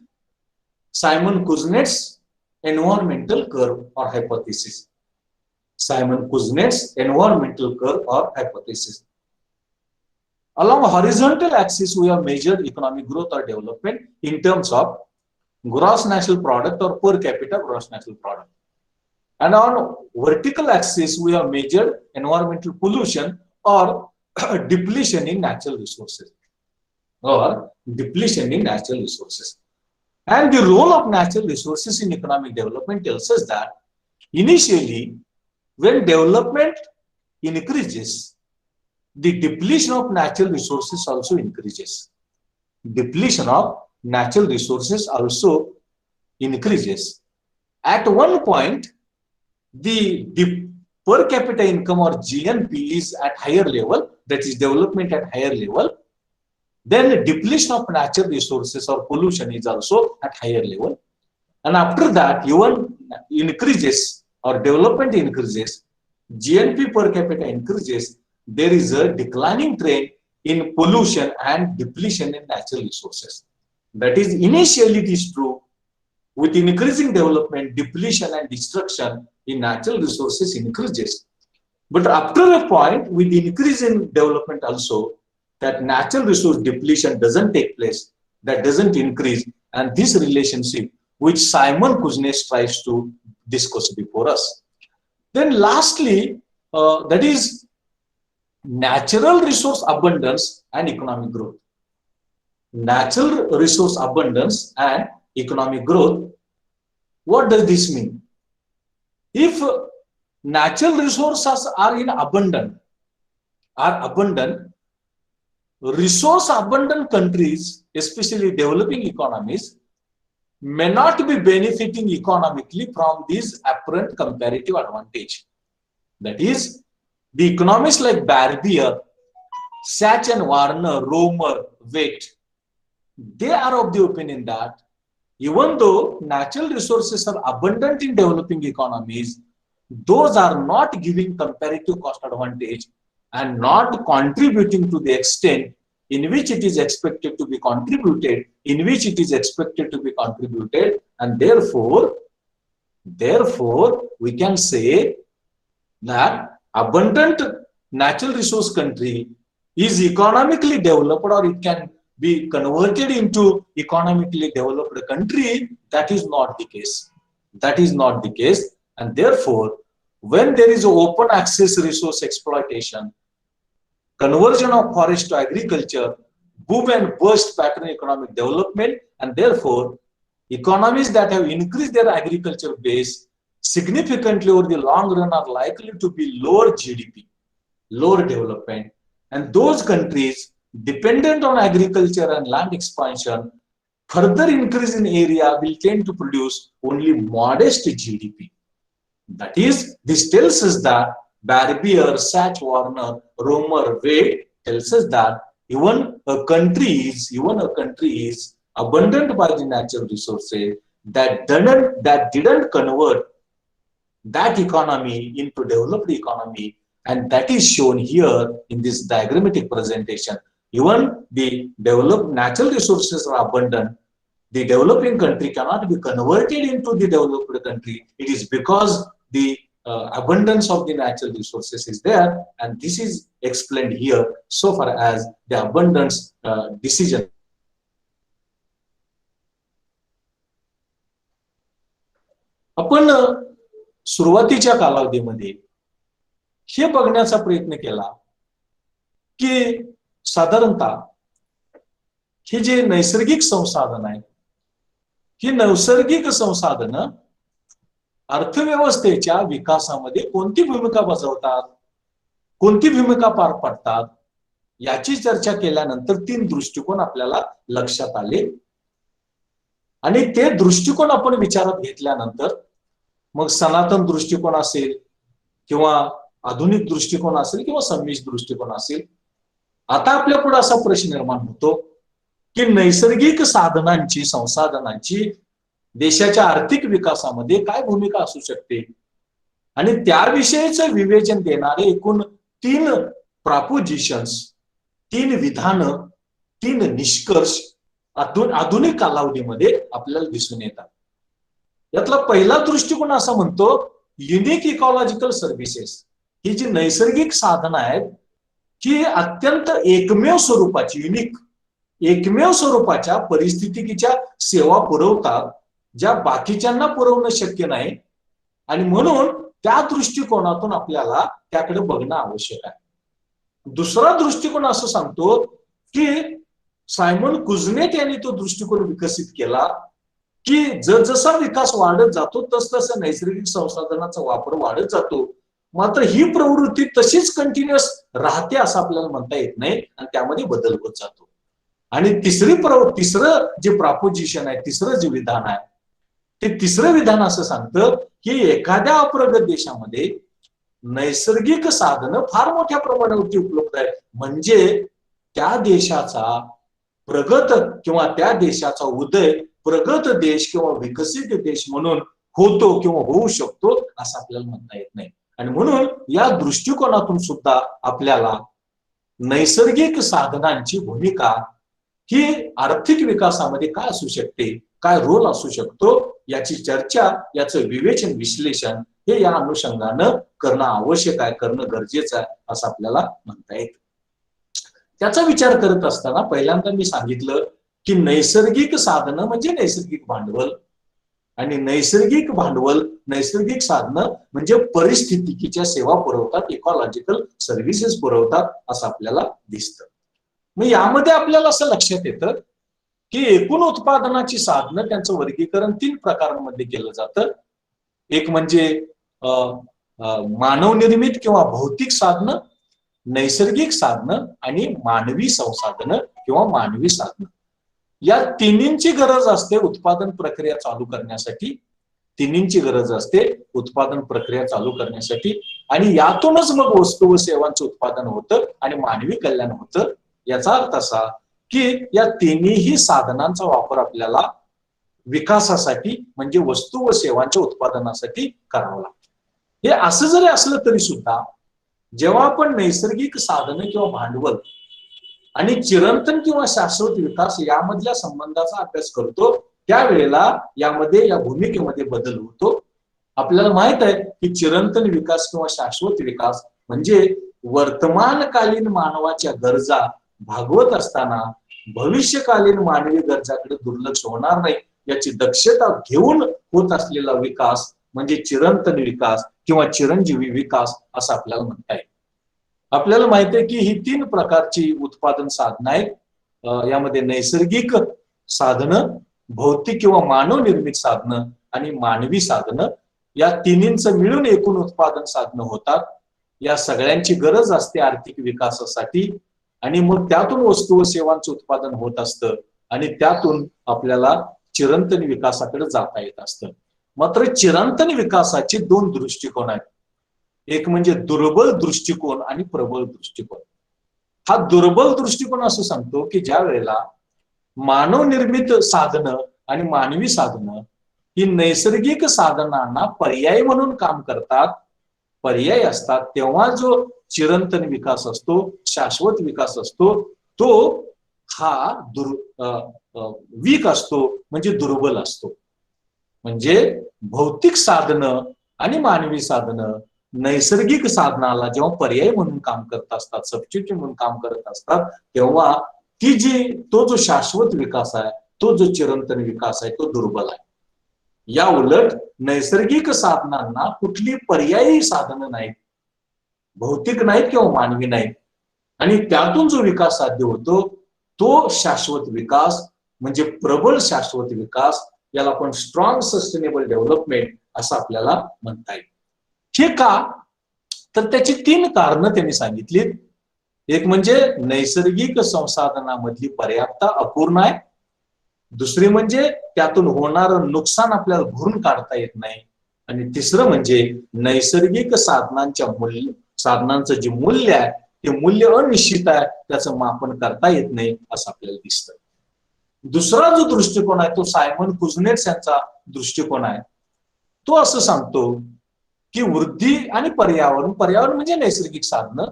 A: Simon Kuznets environmental curve or hypothesis. Simon Kuznets environmental curve or hypothesis. Along a horizontal axis, we have measured economic growth or development in terms of gross national product or per capita gross national product. And on vertical axis, we have measured environmental pollution or depletion in natural resources. or depletion in natural resources. And the role of natural resources in economic development tells us that initially, when development increases, the depletion of natural resources also increases. Depletion of natural resources also increases. At one point, the per capita income or GNP is at higher level, that is development at higher level. Then depletion of natural resources or pollution is also at higher level. And after that, even increases or development increases, GNP per capita increases, there is a declining trend in pollution and depletion in natural resources. That is, initially it is true, with increasing development, depletion and destruction in natural resources increases. But after a point, with increase in development also, that natural resource depletion doesn't take place, that doesn't increase, and this relationship which Simon Kuznets tries to discuss before us. Then lastly, that is natural resource abundance and economic growth. Natural resource abundance and economic growth. What does this mean? If natural resources are abundant, resource abundant countries, especially developing economies, may not be benefiting economically from this apparent comparative advantage. That is, the economists like Barbier, Sachs and Warner, Romer, Waite, they are of the opinion that even though natural resources are abundant in developing economies, those are not giving comparative cost advantage and not contributing to the extent in which it is expected to be contributed, and therefore we can say that abundant natural resource country is economically developed, or it can be converted into economically developed country. That is not the case. And therefore, when there is open access resource exploitation, conversion of forest to agriculture, boom and burst pattern economic development, and therefore economies that have increased their agriculture base significantly over the long run are likely to be lower GDP, lower development, and those countries dependent on agriculture and land expansion, further increase in area will tend to produce only modest GDP. That is, this tells us that Barbier, Sachs, Warner, Romer, Waite tells us that even a country is abundant by the natural resources that didn't convert that economy into developed economy, and that is shown here in this diagrammatic presentation. Even the developed natural resources are abundant, the developing country cannot be converted into the developed country. It is because the abundance of the natural resources is there, and this is explained here so far as the abundance decision. आपण सुरुवातीच्या कालावधीमध्ये हे बघण्याचा प्रयत्न केला की साधारणतः हे जे नैसर्गिक संसाधन आहे, ही नैसर्गिक संसाधन अर्थव्यवस्थेच्या विकासामध्ये कोणती भूमिका बजावतात, कोणती भूमिका पार पाडतात, याची चर्चा केल्यानंतर 3 दृष्टिकोन आपल्याला लक्षात आले. आणि ते दृष्टिकोन आपण विचारात घेतल्यानंतर मग सनातन दृष्टिकोन असेल किंवा आधुनिक दृष्टिकोन असेल किंवा संमिश्र दृष्टिकोन असेल, आता आपल्या पुढे असा प्रश्न निर्माण होतो की नैसर्गिक साधनांची, संसाधनांची देशाच्या आर्थिक विकासामध्ये काय भूमिका असू शकते, आणि त्याविषयीचं विवेचन देणारे एकूण 3 प्रपोजिशन्स, 3 विधानं, 3 निष्कर्ष आधुनिक कालावधीमध्ये आपल्याला दिसून येतात. यातला पहिला दृष्टिकोन असा म्हणतो युनिक इकॉलॉजिकल सर्व्हिसेस, ही जी नैसर्गिक साधनं आहेत ही अत्यंत एकमेव स्वरूपाची, एकमेव स्वरूपाच्या परिस्थितीच्या सेवा पुरवतात ज्या बाकीच्यांना पुरवणं शक्य नाही, आणि म्हणून त्या दृष्टिकोनातून आपल्याला त्याकडे बघणं आवश्यक आहे. दुसरा दृष्टिकोन असं सांगतो की सायमन कुझनेट यांनी तो दृष्टिकोन विकसित केला की जसजसा विकास वाढत जातो तसतसा नैसर्गिक संसाधनाचा वापर वाढत जातो. मात्र ही प्रवृत्ती तशीच कंटिन्युअस राहते असं आपल्याला म्हणता येत नाही आणि त्यामध्ये बदल होत जातो. आणि तिसरं जे प्रॉपोजिशन आहे, तिसरं जे विधान आहे, ते तिसरं विधान असं सांगतं की एखाद्या अप्रगत देशामध्ये नैसर्गिक साधनं फार मोठ्या प्रमाणावरती उपलब्ध आहेत, म्हणजे त्या देशाचा प्रगत किंवा त्या देशाचा उदय प्रगत देश किंवा विकसित देश म्हणून होतो किंवा होऊ शकतो असं आपल्याला म्हणता येत नाही. आणि म्हणून या दृष्टिकोनातून सुद्धा आपल्याला नैसर्गिक साधनांची भूमिका ही आर्थिक विकासामध्ये काय असू शकते, काय रोल असू शकतो, याची चर्चा, याचं विवेचन, विश्लेषण हे या अनुषंगानं करणं आवश्यक आहे, करणं गरजेचं आहे असं आपल्याला म्हणता येतं. त्याचा विचार करत असताना पहिल्यांदा मी सांगितलं की नैसर्गिक साधनं म्हणजे नैसर्गिक भांडवल, आणि नैसर्गिक भांडवल, नैसर्गिक साधनं म्हणजे परिस्थितिकीच्या सेवा पुरवतात, इकॉलॉजिकल सर्व्हिसेस पुरवतात असं आपल्याला दिसतं. मग यामध्ये आपल्याला असं लक्षात येतं की एकूण उत्पादनाची साधनं त्यांचं वर्गीकरण 3 प्रकारांमध्ये केलं जातं. एक म्हणजे मानवनिर्मित किंवा भौतिक साधनं, नैसर्गिक साधनं आणि मानवी संसाधनं किंवा मानवी साधनं. या तिन्हींची गरज असते उत्पादन प्रक्रिया चालू करण्यासाठी, तिन्हींची गरज असते उत्पादन प्रक्रिया चालू करण्यासाठी, आणि यातूनच मग वस्तू व सेवांचं उत्पादन होतं आणि मानवी कल्याण होतं. याचा अर्थ असा की या तिन्ही साधनांचा वापर आपल्याला विकासासाठी म्हणजे वस्तू व सेवांच्या उत्पादनासाठी करावा लागतो. हे असं जरी असलं तरी सुद्धा जेव्हा आपण नैसर्गिक साधनं किंवा भांडवल आणि चिरंतन किंवा शाश्वत विकास यामधल्या संबंधाचा अभ्यास करतो त्यावेळेला यामध्ये, या भूमिकेमध्ये बदल होतो. आपल्याला माहित आहे की चिरंतन विकास किंवा शाश्वत विकास म्हणजे वर्तमानकालीन मानवाच्या गरजा भागवत असताना भविष्यकालीन मानवी गरजाकडे दुर्लक्ष होणार नाही याची दक्षता घेऊन होत असलेला विकास म्हणजे चिरंतन विकास किंवा चिरंजीवी विकास असं आपल्याला म्हणता येईल. आपल्याला माहिती आहे की ही 3 प्रकारची उत्पादन साधनं आहेत. यामध्ये नैसर्गिक साधनं, भौतिक किंवा मानव निर्मित साधनं आणि मानवी साधनं, या तिन्हींचं मिळून एकूण उत्पादन साधनं होतात. या सगळ्यांची गरज असते आर्थिक विकासासाठी आणि मग त्यातून वस्तू व सेवांचं उत्पादन होत असतं आणि त्यातून आपल्याला चिरंतन विकासाकडे जाता येत असतं. मात्र चिरंतन विकासाचे 2 दृष्टिकोन आहेत. एक म्हणजे दुर्बल दृष्टिकोन आणि प्रबल दृष्टिकोन. हा दुर्बल दृष्टिकोन असं सांगतो की ज्या वेळेला मानव निर्मित साधनं आणि मानवी साधनं ही नैसर्गिक साधनांना पर्याय म्हणून काम करतात, पर्याय असतात, तेव्हा जो चिरंतन विकास असतो, शाश्वत विकास असतो, तो हा वीक असतो म्हणजे दुर्बल असतो. म्हणजे भौतिक साधनं आणि मानवी साधनं नैसर्गिक साधनाला जेव्हा पर्याय म्हणून काम करत असतात, सबस्टिट्यूट म्हणून काम करत असतात, तेव्हा तो जो शाश्वत विकास आहे, तो जो चिरंतन विकास आहे, तो दुर्बल आहे. या उलट नैसर्गिक साधनांना कुठली पर्यायी साधनं नाहीत, भौतिक नाहीत किंवा मानवी नाहीत, आणि त्यातून जो विकास साध्य होतो तो शाश्वत विकास म्हणजे प्रबळ शाश्वत विकास, याला आपण स्ट्रॉंग सस्टेनेबल डेव्हलपमेंट असं आपल्याला म्हणता येईल. हे का? तर त्याची 3 कारणं त्यांनी सांगितली. एक म्हणजे नैसर्गिक संसाधनामधली पर्याप्तता अपूर्ण आहे, दुसरी म्हणजे त्यातून होणारं नुकसान आपल्याला भरून काढता येत नाही, आणि तिसरं म्हणजे नैसर्गिक साधनांचं जे मूल्य आहे ते मूल्य अनिश्चित आहे, त्याचं मापन करता येत नाही असं आपल्याला दिसतं. दुसरा जो दृष्टिकोन आहे तो सायमन कुझनेट्स यांचा दृष्टिकोन आहे. तो असं सांगतो की वृद्धी आणि पर्यावरण म्हणजे नैसर्गिक साधनं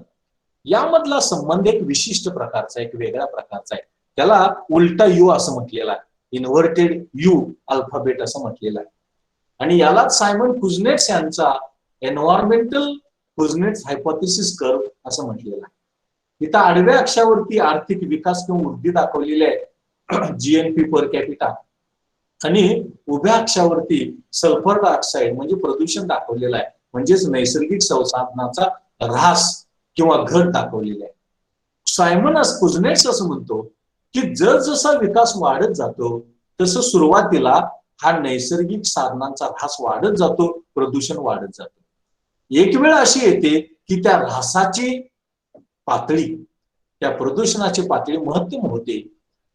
A: यामधला संबंध एक विशिष्ट प्रकारचा, एक वेगळ्या प्रकारचा आहे. त्याला उलटा यू असं म्हटलेलं आहे, इन्व्हर्टेड यू अल्फाबेट असं म्हटलेलं आहे. आणि यालाच सायमन कुझनेट्स यांचा एन्व्हायरमेंटल कुझनेट्स हायपोथेसिस कर्व असं म्हटलेलं आहे. इथं आडव्या अक्षावरती आर्थिक विकास किंवा वृद्धी दाखवलेली आहे, जीएनपी पर कॅपिटा, आणि उभ्या अक्षावरती सल्फर डायऑक्साईड म्हणजे प्रदूषण दाखवलेलं आहे, म्हणजेच नैसर्गिक संसाधनाचा ऱ्हास किंवा घट दाखवलेला आहे. सायमन कुझनेट्स असं म्हणतो की जसा विकास वाढत जातो तसं सुरुवातीला हा नैसर्गिक साधनांचा ऱ्हास वाढत जातो, प्रदूषण वाढत जातं. एक वेळ अशी येते की त्या ऱ्हासाची पातळी, त्या प्रदूषणाची पातळी महत्तम होते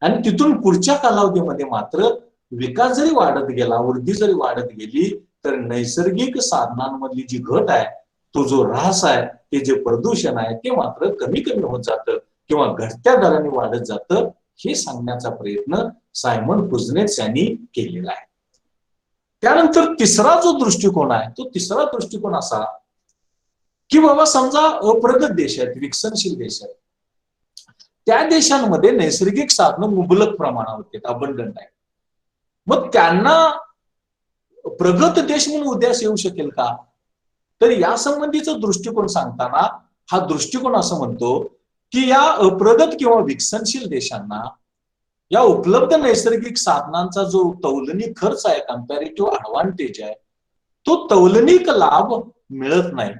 A: आणि तिथून पुढच्या कालावधीमध्ये मात्र विकास जरी वाढत गेला, वृद्धी जरी वाढत गेली, तर नैसर्गिक साधनांमधली जी घट आहे, तो जो ऱ्हास आहे, ते जे प्रदूषण आहे ते मात्र कमी कमी होत जातं किंवा घटत्या दराने वाढत जातं, हे सांगण्याचा प्रयत्न सायमन कुझनेट्स यांनी केलेला आहे. त्यानंतर तिसरा जो दृष्टिकोन आहे, तो तिसरा दृष्टिकोन असा की बाबा समजा अप्रगत देश आहेत, विकसनशील देश आहेत, त्या देशांमध्ये नैसर्गिक साधनं मुबलक प्रमाणावर अबंडंट आहे. मग त्यांना प्रगत देश म्हणून उदयास येऊ शकेल का? तर या संबंधीचा दृष्टिकोन सांगताना हा दृष्टिकोन असं म्हणतो की या अप्रगत किंवा विकसनशील देशांना या उपलब्ध नैसर्गिक साधनांचा जो तौलनिक खर्च आहे, कम्पॅरेटिव्ह ऍडव्हान्टेज आहे, तो तौलनिक लाभ मिळत नाही.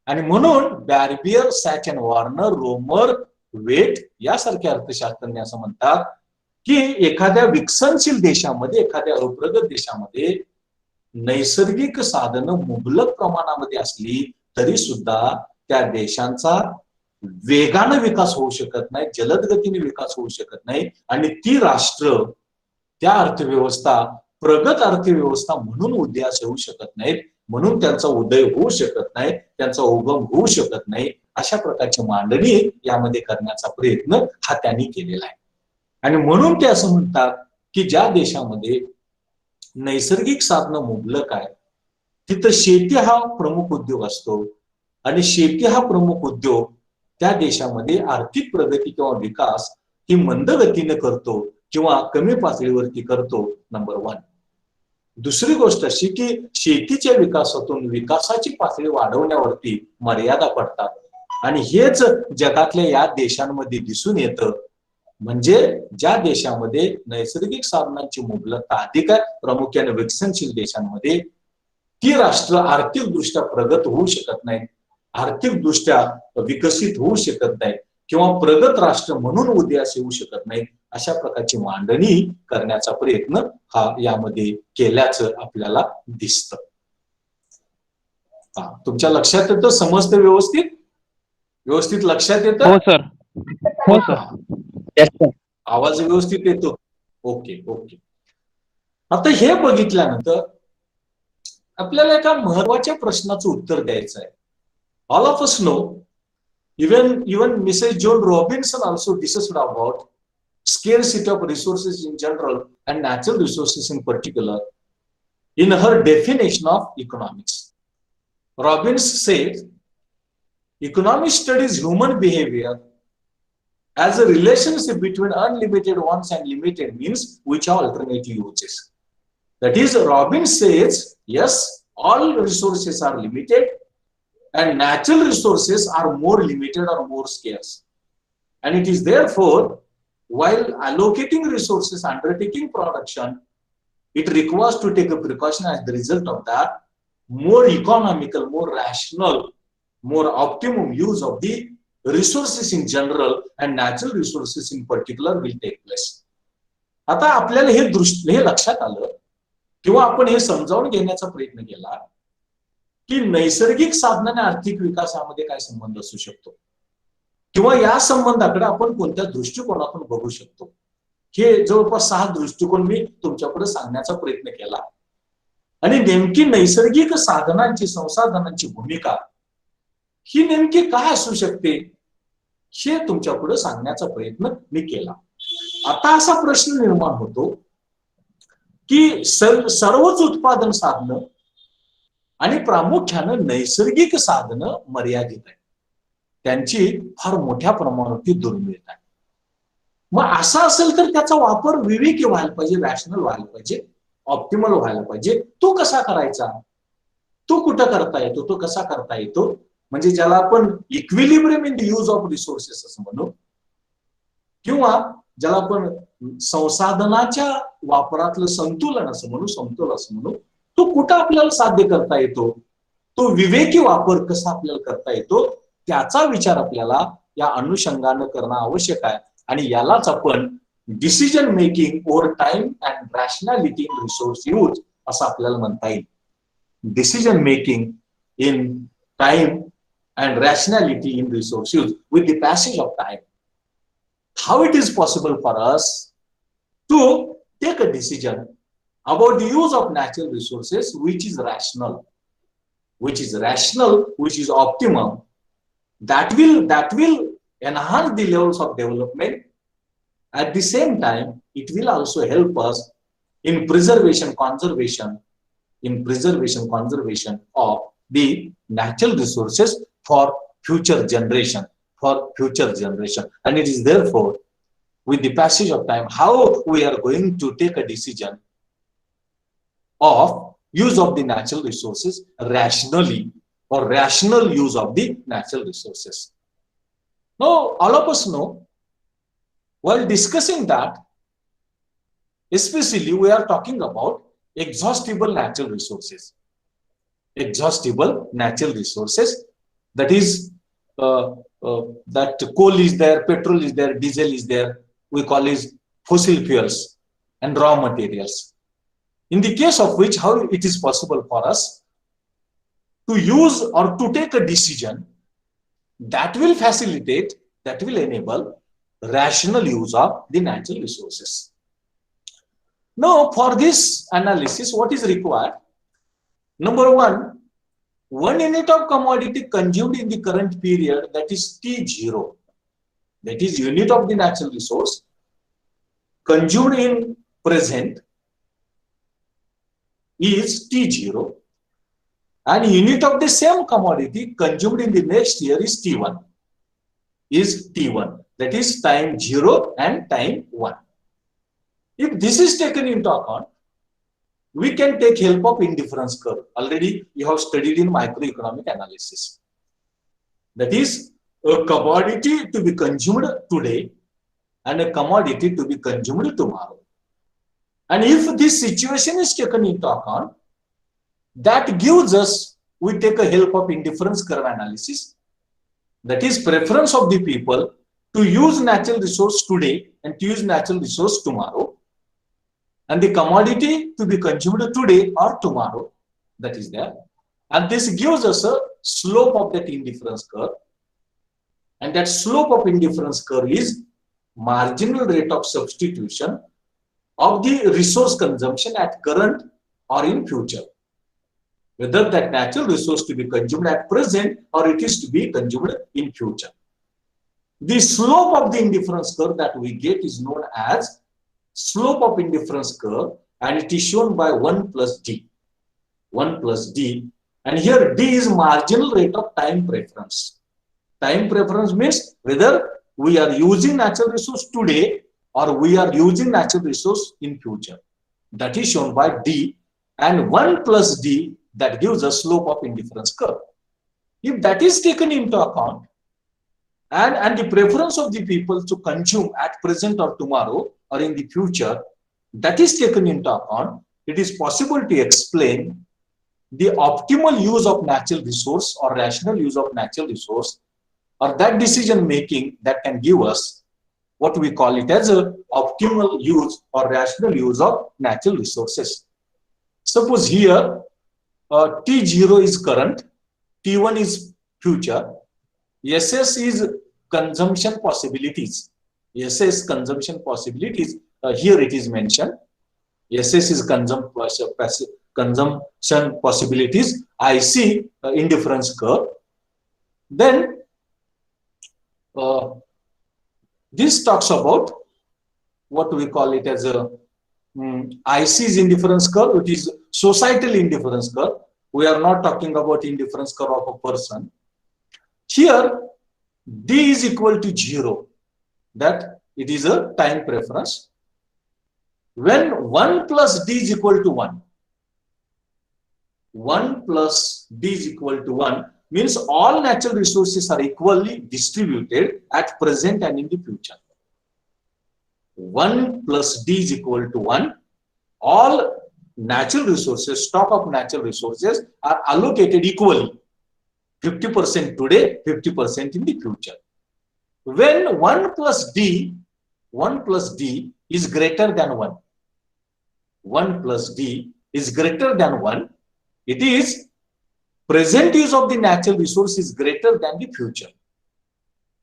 A: आणि म्हणून बॅर्बियर, सॅच अँड वॉर्नर, रोमर, वेट यासारख्या अर्थशास्त्रज्ञ असं म्हणतात की एखाद्या विकसनशील देशामध्ये, एखाद्या अप्रगत देशामध्ये नैसर्गिक साधनं मुबलक प्रमाणामध्ये असली तरी सुद्धा त्या देशांचा वेगानं विकास होऊ शकत नाही, जलद गतीने विकास होऊ शकत नाही आणि ती राष्ट्र, त्या अर्थव्यवस्था प्रगत अर्थव्यवस्था म्हणून उदयास येऊ शकत नाहीत, म्हणून त्यांचा उदय होऊ शकत नाही, त्यांचा उगम होऊ शकत नाही. अशा प्रकारची मांडणी यामध्ये करण्याचा प्रयत्न हा त्यांनी केलेला आहे. आणि म्हणून ते असं म्हणतात की ज्या देशामध्ये नैसर्गिक साधनं मुबलक आहे तिथं शेती हा प्रमुख उद्योग असतो आणि शेती हा प्रमुख उद्योग त्या देशामध्ये आर्थिक प्रगती किंवा विकास ही मंद गतीने करतो किंवा कमी पातळीवरती करतो, नंबर 1. दुसरी गोष्ट अशी की शेतीच्या विकासातून विकासाची पातळी वाढवण्यावरती मर्यादा पडतात आणि हेच जगातल्या या देशांमध्ये दिसून येतं. म्हणजे ज्या देशामध्ये नैसर्गिक साधनांची मुबलकता अधिक आहे, प्रामुख्याने विकसनशील देशांमध्ये, ती राष्ट्र आर्थिकदृष्ट्या प्रगत होऊ शकत नाहीत, आर्थिकदृष्ट्या विकसित होऊ शकत नाहीत किंवा प्रगत राष्ट्र म्हणून उदयास येऊ शकत नाही. अशा प्रकारची मांडणी करण्याचा प्रयत्न हा यामध्ये केल्याचं आपल्याला दिसतं. तुमच्या लक्षात येतं? समजतं व्यवस्थित? व्यवस्थित लक्षात येतं?
E: हो सर. हो सर.
A: आवाज व्यवस्थित येतो? Okay okay. आता हे बघितल्यानंतर आपल्याला एका महत्वाच्या प्रश्नाचं उत्तर द्यायचं आहे. All of us know, even Mrs. Joan Robinson also discussed about scarcity of resources in general and natural resources in particular in her definition of economics. Robinson said, economics studies human behavior as a relationship between unlimited wants and limited means which are alternative uses. That is, Robbins says, yes, all resources are limited and natural resources are more limited or more scarce. And it is therefore, while allocating resources, undertaking production, it requires to take a precaution as the result of that, more economical, more rational, more optimum use of the resources in general and natural resources in particular will take place. आता आपल्याला हे लक्षात आलं किंवा आपण हे समजावून घेण्याचा प्रयत्न केला की नैसर्गिक साधन आणि आर्थिक विकासामध्ये काय संबंध असू शकतो किंवा या संबंधाकडे आपण कोणत्या दृष्टिकोनातून बघू शकतो. हे जवळपास 6 दृष्टिकोन मी तुमच्याकडे सांगण्याचा प्रयत्न केला आणि नेमकी नैसर्गिक साधनांची, संसाधनांची भूमिका ही नेमकी काय असू शकते हे तुमच्यापुढे सांगण्याचा प्रयत्न मी केला. आता असा प्रश्न निर्माण होतो की सर्वच उत्पादन साधनं आणि प्रामुख्यानं नैसर्गिक साधनं मर्यादित आहेत, त्यांची फार मोठ्या प्रमाणावरती दुर्मिळ आहे. मग असं असेल तर त्याचा वापर विवेकी व्हायला पाहिजे, रॅशनल व्हायला पाहिजे, ऑप्टिमल व्हायला पाहिजे. तो कसा करायचा, तो कुठं करता येतो, तो कसा करता येतो, म्हणजे ज्याला आपण equilibrium in the use of resources असं म्हणू किंवा ज्याला आपण संसाधनाच्या वापरातलं संतुलन असं म्हणू, समतोल असं म्हणू, तो कुठं आपल्याला साध्य करता येतो, तो विवेकी वापर कसा आपल्याला करता येतो, त्याचा विचार आपल्याला या अनुषंगानं करणं आवश्यक आहे. आणि यालाच आपण decision making over time and rationality in resource use असं आपल्याला म्हणता येईल. Decision making in time and rationality in resource use with the passage of time. How it is possible for us to take a decision about the use of natural resources which is rational, which is optimum, that will enhance the levels of development. At the same time, it will also help us in conservation of the natural resources for future generation. And it is therefore with the passage of time how we are going to take a decision of use of the natural resources rationally, or rational use of the natural resources. Now all of us know, while discussing that, especially we are talking about exhaustible natural resources. That is, that coal is there, petrol is there, diesel is there. We call it fossil fuels and raw materials. In the case of which, how it is possible for us to use or to take a decision that will facilitate, that will enable rational use of the natural resources. Now, for this analysis, what is required? Number one unit of commodity consumed in the current period, that is T0, that is unit of the natural resource consumed in present, is T0, and unit of the same commodity consumed in the next year is T1, that is time 0 and time 1. If this is taken into account, we can take help of indifference curve. Already you have studied in microeconomic analysis. That is a commodity to be consumed today and a commodity to be consumed tomorrow. And if this situation is taken into account, that gives us, we take a help of indifference curve analysis. That is preference of the people to use natural resource today and to use natural resource tomorrow. And the commodity to be consumed today or tomorrow, that is there. And this gives us a slope of that indifference curve. And that slope of indifference curve is marginal rate of substitution of the resource consumption at current or in future. Whether that natural resource to be consumed at present or it is to be consumed in future. The slope of the indifference curve that we get is known as slope of indifference curve, and it is shown by 1 plus d. And here d is marginal rate of time preference. Time preference means whether we are using natural resource today or we are using natural resource in future. That is shown by d, and 1 plus d, that gives a slope of indifference curve. If that is taken into account, and the preference of the people to consume at present or tomorrow or in the future, that is taken into account, it is possible to explain the optimal use of natural resource or rational use of natural resource, or that decision making that can give us what we call it as a optimal use or rational use of natural resources. Suppose here T0 is current, T1 is future, SS is consumption possibilities. SS consumption possibilities, here it is mentioned. SS is consumption possibilities. I see indifference curve. Then this talks about what we call it as a IC is indifference curve, which is societal indifference curve. We are not talking about indifference curve of a person. Here D is equal to 0, that it is a time preference. When 1 plus D is equal to 1, 1 plus D is equal to 1 means all natural resources are equally distributed at present and in the future. 1 plus D is equal to 1, all natural resources, stock of natural resources are allocated equally. 50% today, 50% in the future. When 1 plus D 1 plus d is greater than 1. 1 plus d is greater than 1. It is present use of the natural resource is greater than the future.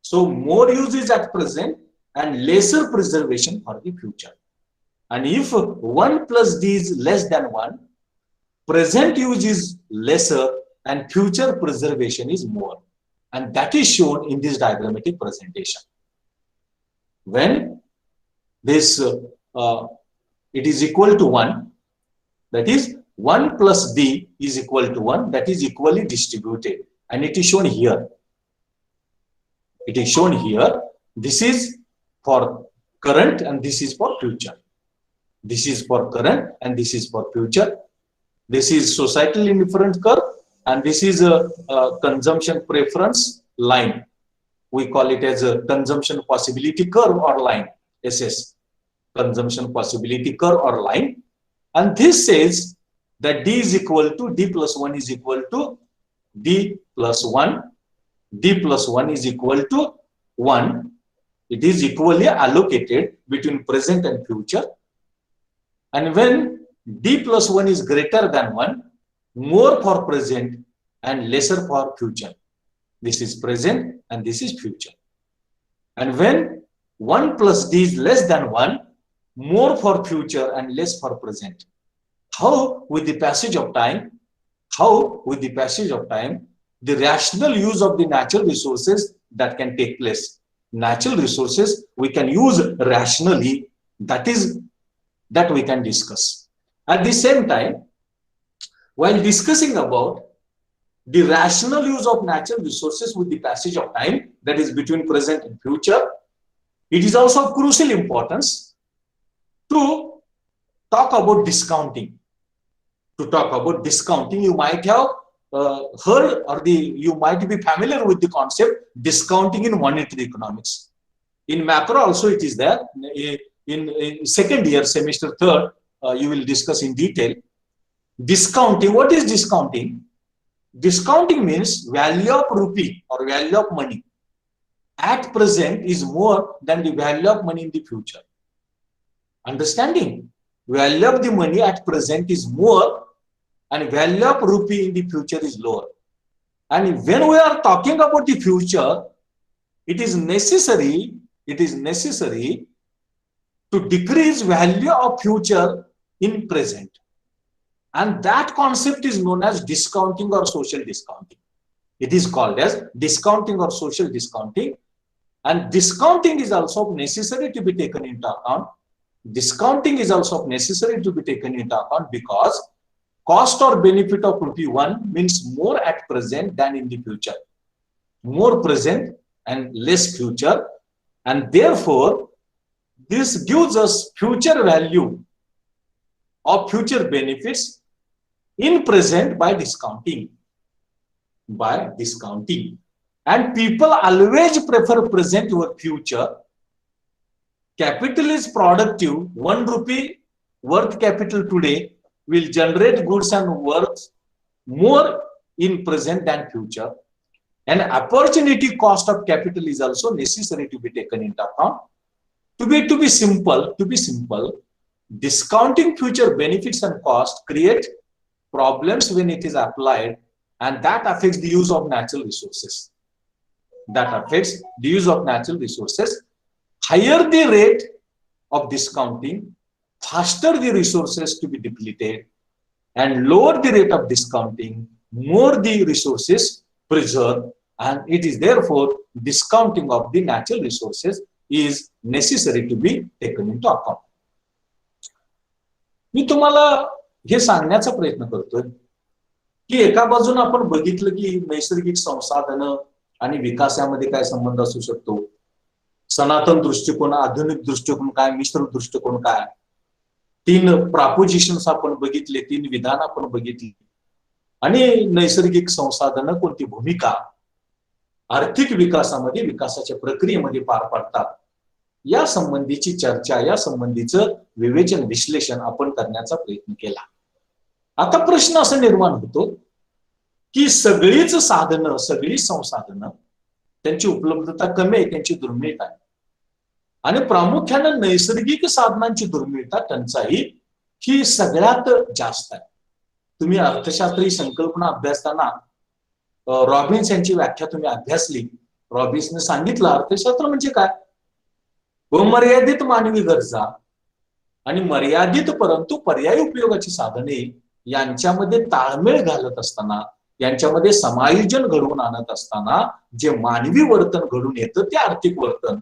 A: So more use is at present and lesser preservation for the future. And if 1 plus d is less than 1, present use is lesser and future preservation is more. And that is shown in this diagrammatic presentation. When this it is equal to 1, that is 1 plus d is equal to 1, that is equally distributed, and it is shown here. It is shown here. This is for current and this is for future. This is for current and this is for future. This is societal indifference curve and this is a consumption preference line. We call it as a consumption possibility curve or line, SS. Consumption possibility curve or line. And this says that d is equal to d plus 1 is equal to d plus 1. D plus 1 is equal to 1. It is equally allocated between present and future. And when d plus 1 is greater than 1, more for present and lesser for future. This is present and this is future. And when 1 plus d is less than 1, more for future and less for present. How with the passage of time, the rational use of the natural resources that can take place. Natural resources we can use rationally, that we can discuss. At the same time, while discussing about the rational use of natural resources with the passage of time, that is between present and future, it is also of crucial importance to talk about discounting. To talk about discounting, you might have heard or you might be familiar with the concept discounting in monetary economics. In macro also it is there. In second year, semester 3rd, you will discuss in detail. Discounting, what is discounting? Discounting means value of rupee or value of money at present is more than the value of money in the future. Understanding? Value of the money at present is more and value of rupee in the future is lower. And when we are talking about the future, it is necessary to decrease value of future in present. And that concept is known as discounting or social discounting. It is called as discounting or social discounting. And discounting is also necessary to be taken into account. Discounting is also necessary to be taken into account because cost or benefit of rupee 1 means more at present than in the future. More present and less future. And therefore, this gives us future value of future benefits in present by discounting. And people always prefer present over future. Capital is productive. 1 rupee worth capital today will generate goods and worth more in present than future. And opportunity cost of capital is also necessary to be taken into account. To be simple, discounting future benefits and costs create problems when it is applied, and that affects the use of natural resources. Higher the rate of discounting, faster the resources to be depleted, and lower the rate of discounting, more the resources preserved, and it is therefore discounting of the natural resources is necessary to be taken into account. मी तुम्हाला हे सांगण्याचा प्रयत्न करतोय की एका बाजूने आपण बघितलं की नैसर्गिक संसाधनं आणि विकासामध्ये काय संबंध असू शकतो, सनातन दृष्टिकोन, आधुनिक दृष्टिकोन काय, मिश्र दृष्टिकोन काय, 3 प्रपोजिशन्स आपण बघितले, 3 विधान आपण बघितली, आणि नैसर्गिक संसाधनं कोणती भूमिका आर्थिक विकासामध्ये, विकासाच्या प्रक्रियेमध्ये पार पाडतात, या संबंधीची चर्चा, या संबंधीचं विवेचन, विश्लेषण आपण करण्याचा प्रयत्न केला. आता प्रश्न असा निर्माण होतो की सगळीच साधनं, सगळी संसाधनं त्यांची उपलब्धता कमी आहे, त्यांची दुर्मिळता आहे. आणि प्रामुख्यानं नैसर्गिक साधनांची दुर्मिळता, टंचाई ही सगळ्यात जास्त आहे. तुम्ही अर्थशास्त्र ही संकल्पना अभ्यासताना रॉबिन्स यांची व्याख्या तुम्ही अभ्यासली. रॉबिन्सने सांगितलं अर्थशास्त्र म्हणजे काय, अमर्यादित मानवी गरजा आणि मर्यादित परंतु पर्यायी उपयोगाची साधने यांच्यामध्ये ताळमेळ घालत असताना, यांच्यामध्ये समायोजन घडवून आणत असताना जे मानवी वर्तन घडून येतं ते आर्थिक वर्तन,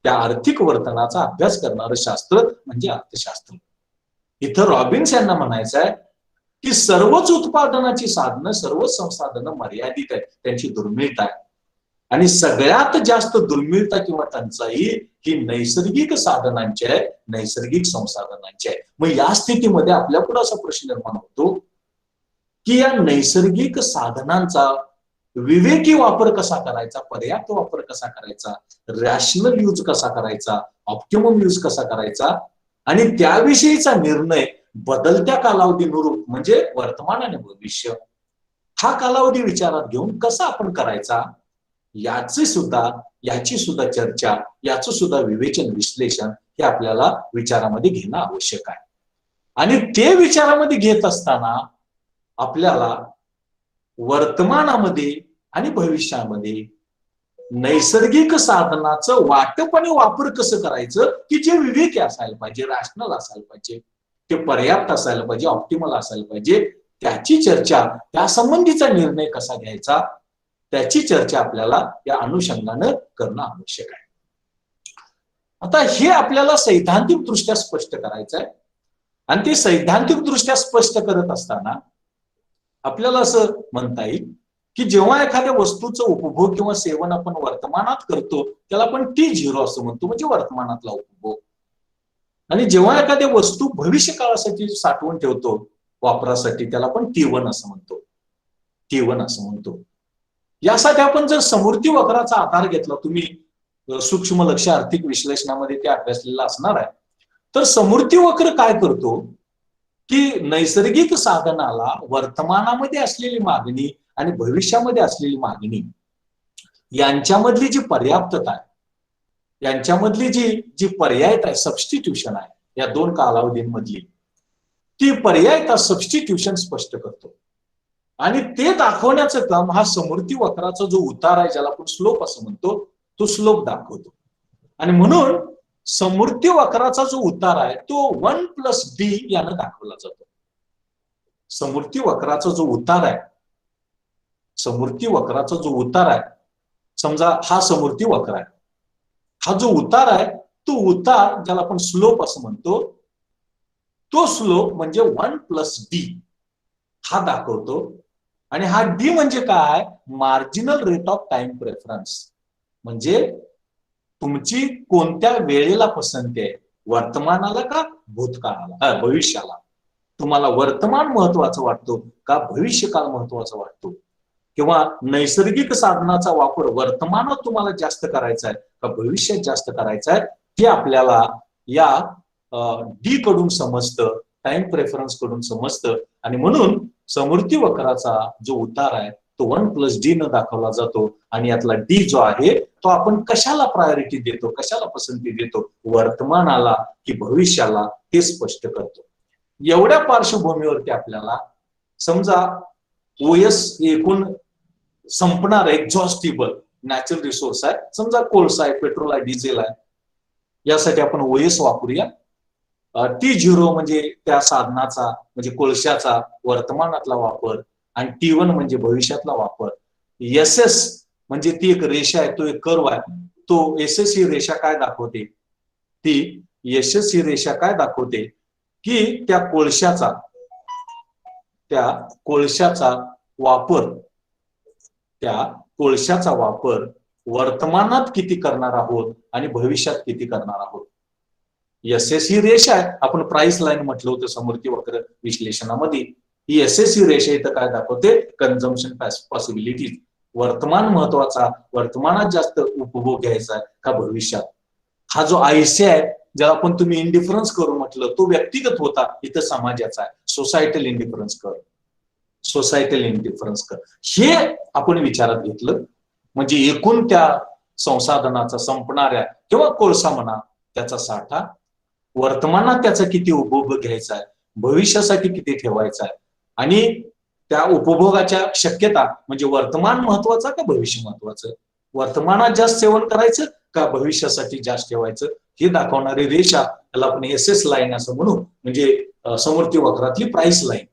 A: त्या आर्थिक वर्तनाचा अभ्यास करणारं शास्त्र म्हणजे अर्थशास्त्र. इथं रॉबिन्स यांना म्हणायचं आहे की सर्वच उत्पादनाची साधनं, सर्वच संसाधनं मर्यादित आहेत, त्यांची दुर्मिळता आहे. आणि सगळ्यात जास्त दुर्मिळता किंवा टंचाई ही नैसर्गिक साधनांची आहे, नैसर्गिक संसाधनांची आहे. मग या स्थितीमध्ये आपल्यापुढे असा प्रश्न निर्माण होतो की या नैसर्गिक साधनांचा विवेकी वापर कसा करायचा, पर्याप्त वापर कसा करायचा, रॅशनल यूज कसा करायचा, ऑप्टिमम यूज कसा करायचा, आणि त्याविषयीचा निर्णय बदलत्या कालावधीनुरूप म्हणजे वर्तमान आणि भविष्य हा कालावधी विचारात घेऊन कसा आपण करायचा, याची सुद्धा चर्चा, याचं सुद्धा विवेचन, विश्लेषण हे आपल्याला विचारामध्ये घेणं आवश्यक आहे. आणि ते विचारामध्ये घेत असताना आपल्याला वर्तमानामध्ये आणि भविष्यामध्ये नैसर्गिक साधनाचं वाटप आणि वापर कसं करायचं की जे विवेकी असायला पाहिजे, रॅशनल असायला पाहिजे, ते पर्याप्त असायला पाहिजे, ऑप्टिमल असायला पाहिजे, त्याची चर्चा, त्या संबंधीचा निर्णय कसा घ्यायचा, त्याची चर्चा आपल्याला या अनुषंगानं करणं आवश्यक आहे. आता हे आपल्याला सैद्धांतिक दृष्ट्या स्पष्ट करायचं आहे. आणि ते सैद्धांतिक दृष्ट्या स्पष्ट करत असताना आपल्याला असं म्हणता येईल की जेव्हा एखाद्या वस्तूचं उपभोग किंवा सेवन आपण वर्तमानात करतो त्याला आपण T0 असं म्हणतो, म्हणजे वर्तमानातला उपभोग. आणि जेव्हा एखाद्या वस्तू भविष्य काळासाठी साठवून ठेवतो वापरासाठी त्याला आपण T1 असं म्हणतो, T1 असं म्हणतो. यासाठी आपण जर समृद्धी वक्राचा आधार घेतला, तुम्ही सूक्ष्म लक्ष आर्थिक विश्लेषणामध्ये ते अभ्यासलेलं असणार आहे, तर समृद्धी वक्र काय करतो की नैसर्गिक साधनाला वर्तमानामध्ये असलेली मागणी आणि भविष्यामध्ये असलेली मागणी यांच्यामधली जी पर्याप्तता आहे, यांच्यामधली जी पर्यायता आहे, सबस्टिट्यूशन आहे, या दोन कालावधींमधली ती पर्यायता, सबस्टिट्यूशन स्पष्ट करतो. आणि ते दाखवण्याचं काम हा समृद्धी वक्राचा जो उतार आहे, ज्याला आपण स्लोप असं म्हणतो, तो स्लोप दाखवतो. आणि म्हणून समृद्धी वक्राचा जो उतार आहे तो 1+D यानं दाखवला जातो. समृद्धी वक्राचा जो उतार आहे, समृद्धी वक्राचा जो उतार आहे, समजा हा समृद्धी वक्र आहे, हा जो उतार आहे तो उतार ज्याला आपण स्लोप असं म्हणतो, तो स्लोप म्हणजे 1+D हा दाखवतो. आणि हा D म्हणजे काय, marginal rate of time preference, म्हणजे तुमची कोणत्या वेळेला पसंती आहे, वर्तमानाला का भूतकाळाला, भविष्याला. तुम्हाला वर्तमान महत्वाचं वाटतो का भविष्यकाळ महत्वाचा वाटतो, किंवा नैसर्गिक साधनाचा वापर वर्तमानात तुम्हाला जास्त करायचा आहे का भविष्यात जास्त करायचा आहे, हे आपल्याला या D कडून समजतं, टाइम प्रेफरन्स कडून समजतं. आणि म्हणून समृद्धी वक्राचा जो उतार आहे तो 1+D न दाखवला जातो. आणि यातला D जो आहे तो आपण कशाला प्रायोरिटी देतो, कशाला पसंती देतो, वर्तमानाला की भविष्याला, हे स्पष्ट करतो. एवढ्या पार्श्वभूमीवरती आपल्याला समजा OS एकूण संपणार एक्झॉस्टिबल नॅचरल रिसोर्स आहे, समजा कोळसा आहे, पेट्रोल आहे, डिझेल आहे, यासाठी आपण OS वापरूया. T0 म्हणजे त्या साधनाचा म्हणजे कोळशाचा वर्तमानातला वापर, आणि T1 म्हणजे भविष्यातला वापर. SS म्हणजे ती एक रेषा आहे, तो एक कर्व आहे, तो SS ही रेषा काय दाखवते, ती SS ही रेषा काय दाखवते की त्या कोळशाचा वापर वर्तमानात किती करणार आहोत आणि भविष्यात किती करणार आहोत. SS ही रेषा आहे, आपण प्राइस लाईन म्हटलं होतं समृद्धी वक्र विश्लेषणामध्ये. ही SS ही रेषा इथं काय दाखवते, कन्झम्पशन पॉसिबिलिटीज, वर्तमान महत्वाचा, वर्तमानात जास्त उपभोग घ्यायचा आहे का भविष्यात. हा जो IC आहे ज्याला आपण तुम्ही इंडिफरन्स करून म्हटलं, तो व्यक्तिगत होता, इथं समाजाचा आहे, सोसायटल इंडिफरन्स कर, सोसायटल इंडिफरन्स कर, हे आपण विचारात घेतलं. म्हणजे एकूण त्या संसाधनाचा संपणाऱ्या किंवा कोळसा म्हणा त्याचा साठा, वर्तमानात त्याचा किती उपभोग घ्यायचा आहे, भविष्यासाठी किती ठेवायचा आहे, आणि त्या उपभोगाच्या शक्यता म्हणजे वर्तमान महत्वाचं का भविष्य महत्वाचं, वर्तमानात जास्त सेवन करायचं का भविष्यासाठी जास्त ठेवायचं, हे दाखवणारी रेषा त्याला आपण SS लाईन असं म्हणू, म्हणजे समवर्ती वक्रातली प्राइस लाईन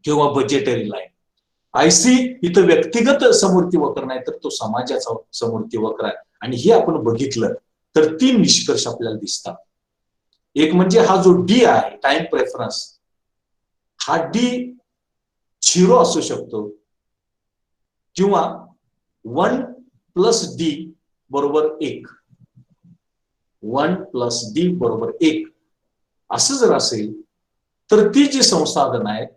A: किंवा बजेटरी लाईन. IC इथं व्यक्तिगत समवर्ती वक्र नाही तर तो समाजाचा समवर्ती वक्र आहे. आणि हे आपण बघितलं तर 3 निष्कर्ष आपल्याला दिसतात. एक म्हणजे हा जो D आहे टाइम प्रेफरन्स, हा D 0 असू शकतो किंवा 1 + D बरोबर 1, 1 + D बरोबर 1 असं जर असेल तर ती जी संसाधनं आहेत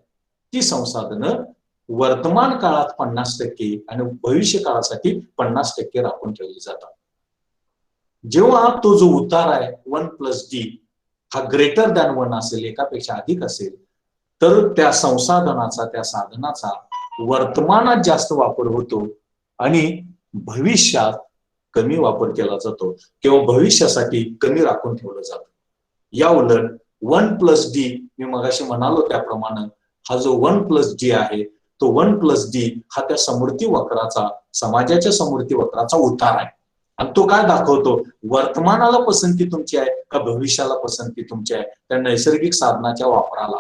A: ती संसाधनं वर्तमान काळात 50% आणि भविष्य काळासाठी 50% राखून ठेवली जातात. जेव्हा तो जो उतार आहे 1 + D हा ग्रेटर दॅन 1 असेल, एकापेक्षा अधिक असेल, तर त्या संसाधनाचा त्या साधनाचा वर्तमानात जास्त वापर होतो आणि भविष्यात कमी वापर केला जातो किंवा भविष्यासाठी कमी राखून ठेवलं जातं. या उलट 1 + D मी मगाशी म्हणालो त्याप्रमाणे हा जो 1 + D आहे तो 1 + D हा त्या समवर्ती वक्राचा, समाजाच्या समवर्ती वक्राचा उतार आहे. आणि तो काय दाखवतो, वर्तमानाला पसंती तुमची आहे का भविष्याला पसंती तुमची आहे, त्या नैसर्गिक साधनाच्या वापराला.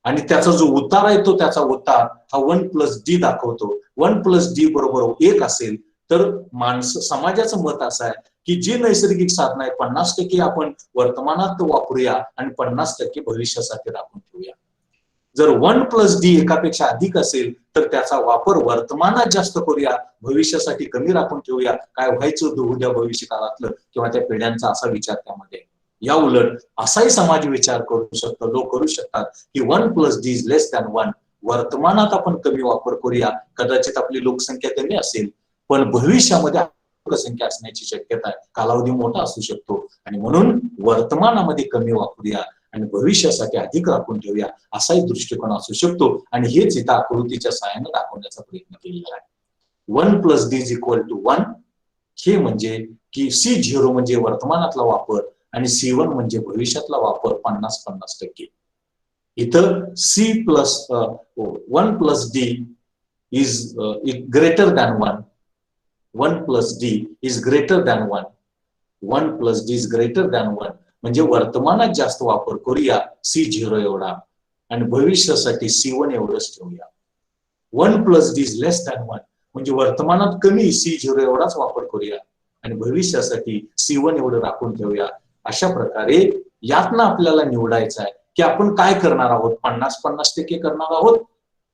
A: आणि त्याचा जो उतार आहे तो त्याचा उतार हा 1 + D दाखवतो. 1 + D बरोबर 1 असेल तर समाजाचं मत असं आहे की जी नैसर्गिक साधनं आहे 50% आपण वर्तमानात वापरूया आणि 50% भविष्यासाठी राखून ठेवूया. जर 1 + D एकापेक्षा अधिक असेल तर त्याचा वापर वर्तमानात जास्त करूया, भविष्यासाठी कमी राखून ठेवूया, काय व्हायचं उद्या भविष्य काळातलं किंवा त्या पिढ्यांचा असा विचार त्यामध्ये. या उलट असाही समाज विचार करू शकतो, लोक करू शकतात की 1 + D < 1, वर्तमानात आपण कमी वापर करूया, कदाचित आपली लोकसंख्या कमी असेल पण भविष्यामध्ये लोकसंख्या असण्याची शक्यता आहे, कालावधी मोठा असू शकतो आणि म्हणून वर्तमानामध्ये कमी वापरूया आणि भविष्यासाठी अधिक राखून ठेवूया असाही दृष्टिकोन असू शकतो. आणि हेच इथं आकृतीच्या सहाय्याने दाखवण्याचा प्रयत्न केलेला आहे. 1 + D = 1 हे म्हणजे की C0 म्हणजे वर्तमानातला वापर आणि C1 म्हणजे भविष्यातला वापर 50-50%. इथं 1 + D is greater than 1. 1 + D is greater than 1. 1 + D is greater than 1 म्हणजे वर्तमानात जास्त वापर करूया C0 एवढा आणि भविष्यासाठी C1 एवढंच ठेवूया. 1 + D is < 1 म्हणजे वर्तमानात कमी C0 एवढाच वापर करूया आणि भविष्यासाठी C1 एवढं राखून ठेवूया. अशा प्रकारे यातनं आपल्याला निवडायचं आहे की आपण काय करणार आहोत, 50-50% करणार आहोत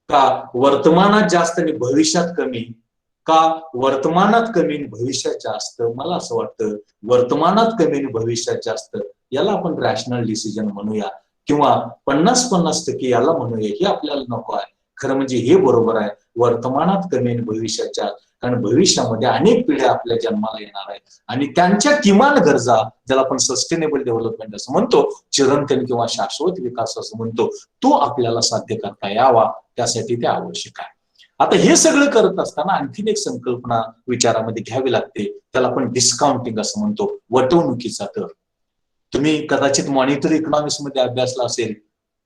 A: का वर्तमानात जास्त आणि भविष्यात कमी, का वर्तमानात कमी आणि भविष्यात जास्त. मला असं वाटतं वर्तमानात कमी आणि भविष्यात जास्त याला आपण रॅशनल डिसिजन म्हणूया किंवा 50-50% याला म्हणूया. हे आपल्याला नको आहे. खरं म्हणजे हे बरोबर आहे, वर्तमानात कमी आणि भविष्यात जास्त, कारण भविष्यामध्ये अनेक पिढ्या आपल्या जन्माला येणार आहेत आणि त्यांच्या किमान गरजा, ज्याला आपण सस्टेनेबल डेव्हलपमेंट असं म्हणतो, चिरंतन किंवा शाश्वत विकास असं म्हणतो, तो आपल्याला साध्य करता यावा त्यासाठी ते आवश्यक आहे. आता हे सगळं करत असताना आणखीन एक संकल्पना विचारामध्ये घ्यावी लागते, त्याला आपण डिस्काउंटिंग असं म्हणतो, वटवणुकीचा दर. तुम्ही कदाचित मॉनिटरी इकॉनॉमिक्स मध्ये अभ्यासला असेल.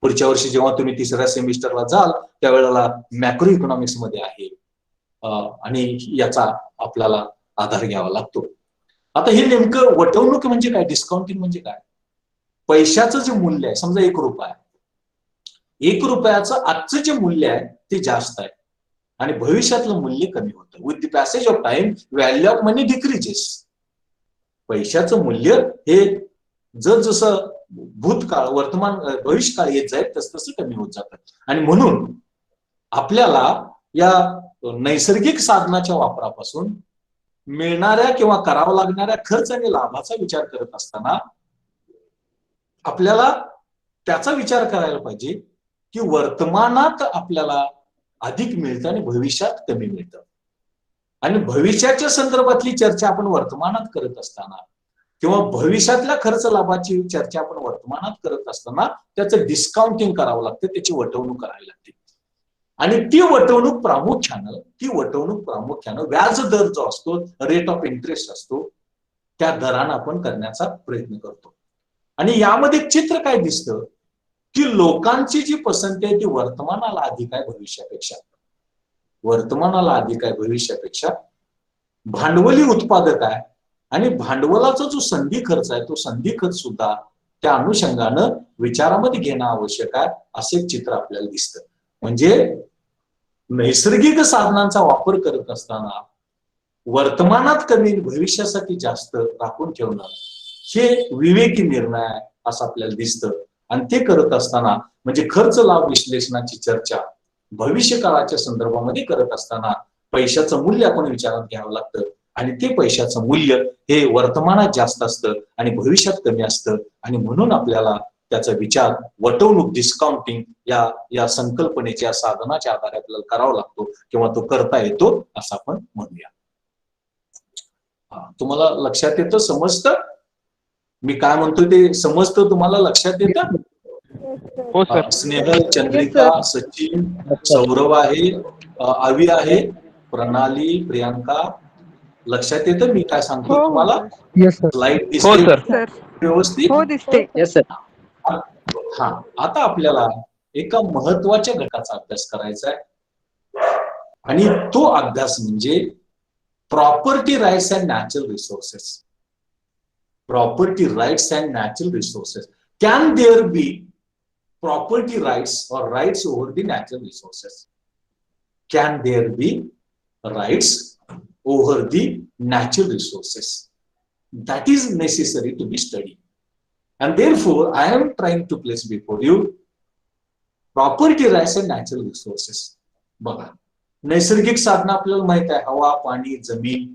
A: पुढच्या वर्षी जेव्हा तुम्ही 3ऱ्या सेमिस्टरला जाल त्यावेळेला मॅक्रो इकॉनॉमिक्स मध्ये आहे आणि याचा आपल्याला आधार घ्यावा लागतो. आता हे नेमकं वटवणूक म्हणजे काय, डिस्काउंटिंग म्हणजे काय. पैशाचं जे मूल्य आहे, समजा 1 रुपया, 1 रुपयाचं आजचं जे मूल्य आहे ते जास्त आहे आणि भविष्यातलं मूल्य कमी होतं. With the passage of time value of money decreases. पैशाचं मूल्य हे जसं भूतकाळ, वर्तमान, भविष्यकाळ येत जाईल तसं कमी होत जातं. आणि म्हणून आपल्याला या नैसर्गिक साधनाच्या वापरापासून मिळणाऱ्या किंवा करावा लागणाऱ्या खर्च आणि लाभाचा विचार करत असताना आपल्याला त्याचा विचार करायला पाहिजे की वर्तमानात आपल्याला अधिक मिळतं आणि भविष्यात कमी मिळतं. आणि भविष्याच्या संदर्भातली चर्चा आपण वर्तमानात करत असताना किंवा भविष्यातल्या खर्च लाभाची चर्चा आपण वर्तमानात करत असताना त्याचं डिस्काउंटिंग करावं लागतं, त्याची वटवणूक करावी लागते. आणि ती वटवणूक प्रामुख्यानं व्याज दर जो असतो, रेट ऑफ इंटरेस्ट असतो, त्या दरानं आपण करण्याचा प्रयत्न करतो. आणि यामध्ये एक चित्र काय दिसतं की लोकांची जी पसंती आहे ती वर्तमानाला अधिक आहे भविष्यापेक्षा. वर्तमानाला अधिक आहे भविष्यापेक्षा. भांडवली उत्पादक आहे आणि भांडवलाचा जो संधी खर्च आहे तो संधी खर्च सुद्धा त्या अनुषंगानं विचारामध्ये घेणं आवश्यक आहे, असे एक चित्र आपल्याला दिसतं. म्हणजे नैसर्गिक साधनांचा वापर करत असताना वर्तमानात कमी भविष्यासाठी जास्त राखून ठेवणं हे विवेकी निर्णय आहे असं आपल्याला दिसतं. आणि ते करत असताना म्हणजे खर्च लाभ विश्लेषणाची चर्चा भविष्य काळाच्या संदर्भामध्ये करत असताना पैशाचं मूल्य आपण विचारात घ्यावं लागतं. आणि ते पैशाचं मूल्य हे वर्तमानात जास्त असतं आणि भविष्यात कमी असतं. आणि म्हणून आपल्याला त्याचा विचार वटवणूक डिस्काउंटिंग या संकल्पनेच्या साधनाच्या आधारे आपल्याला करावा लागतो किंवा तो करता येतो असं आपण म्हणूया. तुम्हाला लक्षात येतं, समजतं मी काय म्हणतोय ते समजतं तुम्हाला, लक्षात येतं?
E: हो सर.
A: स्नेहल, चंद्रिका, सचिन, सौरभ आहे, आवी आहे, प्रणाली, प्रियांका, लक्षात येतं मी काय सांगतो तुम्हाला? स्लाइड
E: हो
A: दिसते
E: सर.
A: व्यवस्थित?
G: हो दिसते.
D: Yes, sir.
A: हा, आता आपल्याला एका महत्वाच्या घटकाचा अभ्यास करायचा आहे आणि तो अभ्यास म्हणजे property rights and natural resources. Property rights and natural resources. Can there be property rights or rights over the natural resources? Can there be rights over the natural resources? That is necessary to be studied. And therefore, I am trying to place before you property rights and natural resources. बघा, नैसर्गिक साधनं आपल्याला माहित आहे, हवा, पाणी, जमीन,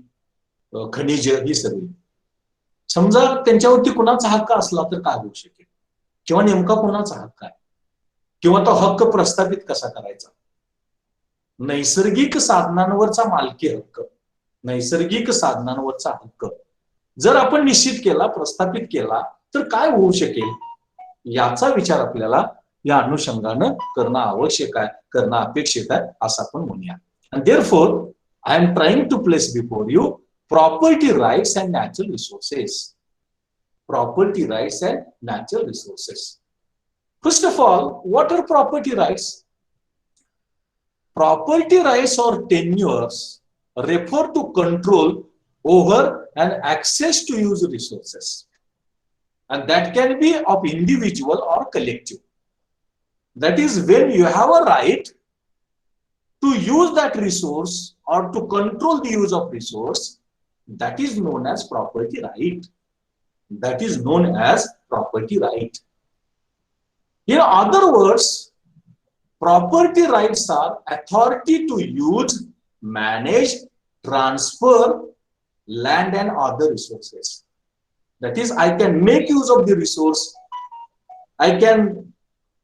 A: खनिज ही सगळी. समजा त्यांच्यावरती कुणाचा हक्क असला तर काय होऊ शकेल किंवा नेमका कोणाचा हक्क आहे किंवा तो हक्क प्रस्थापित कसा करायचा? नैसर्गिक साधनांवरचा मालकी हक्क, नैसर्गिक साधनांवरचा हक्क जर आपण निश्चित केला, प्रस्थापित केला तर काय होऊ शकेल याचा विचार आपल्याला या अनुषंगानं करणं आवश्यक आहे, करणं अपेक्षित आहे असं आपण म्हणूया. And therefore, I am trying to place before you property rights and natural resources. Property rights and natural resources. First of all, what are property rights? Property rights or tenures refer to control over and access to use resources. And that can be of individual or collective. That is, when you have a right to use that resource or to control the use of resource, that is known as property right. That is known as property right. In other words, property rights are authority to use, manage, transfer land and other resources. That is, I can make use of the resource, I can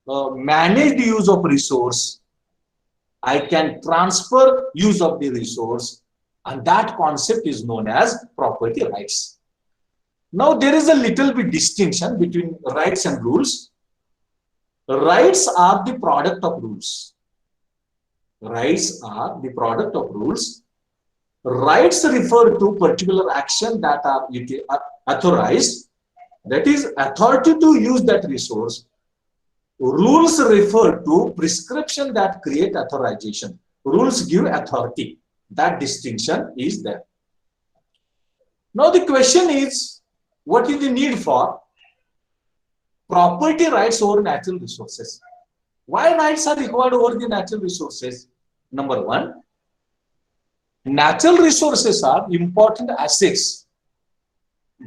A: manage the use of resource, I can transfer use of the resource, and that concept is known as property rights. Now, there is a little bit distinction between rights and rules. Rights are the product of rules. Rights are the product of rules. Rights refer to particular action that are authorized, that is authority to use that resource. Rules refer to prescription that create authorization. Rules give authority. That distinction is there. Now the question is, what is the need for property rights over natural resources? Why rights are required over the natural resources? Number one, natural resources are important assets.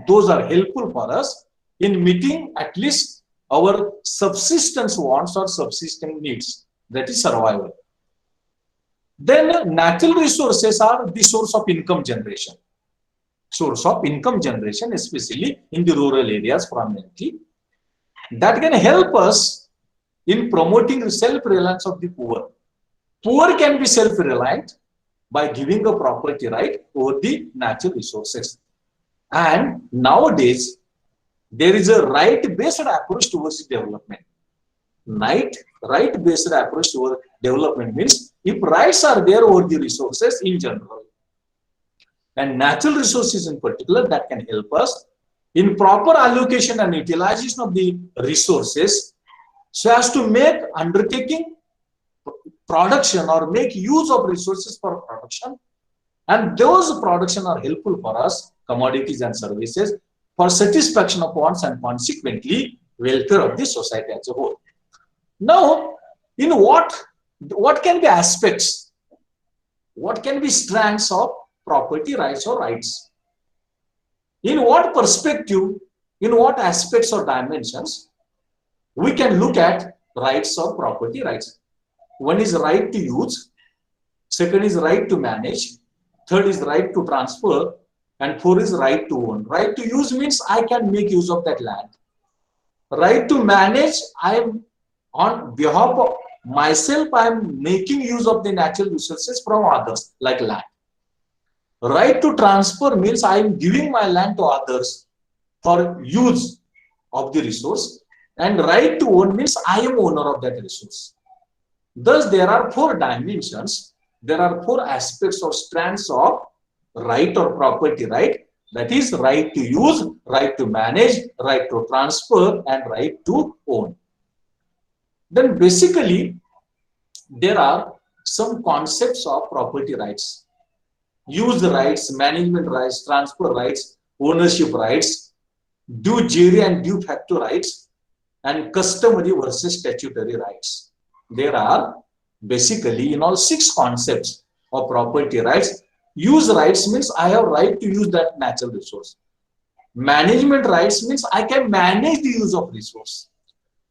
A: Those are helpful for us in meeting at least our subsistence wants or subsistence needs, that is survival. Then natural resources are the source of income generation. Source of income generation, especially in the rural areas prominently. That can help us in promoting self-reliance of the poor. Poor can be self-reliant by giving a property right over the natural resources. And nowadays, there is a right-based approach towards development. Right-based approach towards development means if rights are there over the resources in general, and natural resources in particular that can help us in proper allocation and utilization of the resources so as to make undertaking production or make use of resources for production, and those production are helpful for us, commodities and services, for satisfaction of wants and consequently welfare of the society as a whole. Now, in what can be aspects, what can be strands of property rights or rights? In what perspective, in what aspects or dimensions we can look at rights or property rights? One is right to use, second is right to manage, third is right to transfer, and fourth is right to own. Right to use means I can make use of that land. Right to manage, I am on behalf of myself, I am making use of the natural resources from others like land. Right to transfer means I am giving my land to others for use of the resource, and right to own means I am owner of that resource. Thus, there are four dimensions, there are four aspects or strands of right or property right, that is right to use, right to manage, right to transfer, and right to own. Then basically, there are some concepts of property rights: use rights, management rights, transfer rights, ownership rights, de jure and de facto rights, and customary versus statutory rights. There are basically in all 6 concepts of property rights. Use rights means I have right to use that natural resource. Management rights means I can manage the use of resource.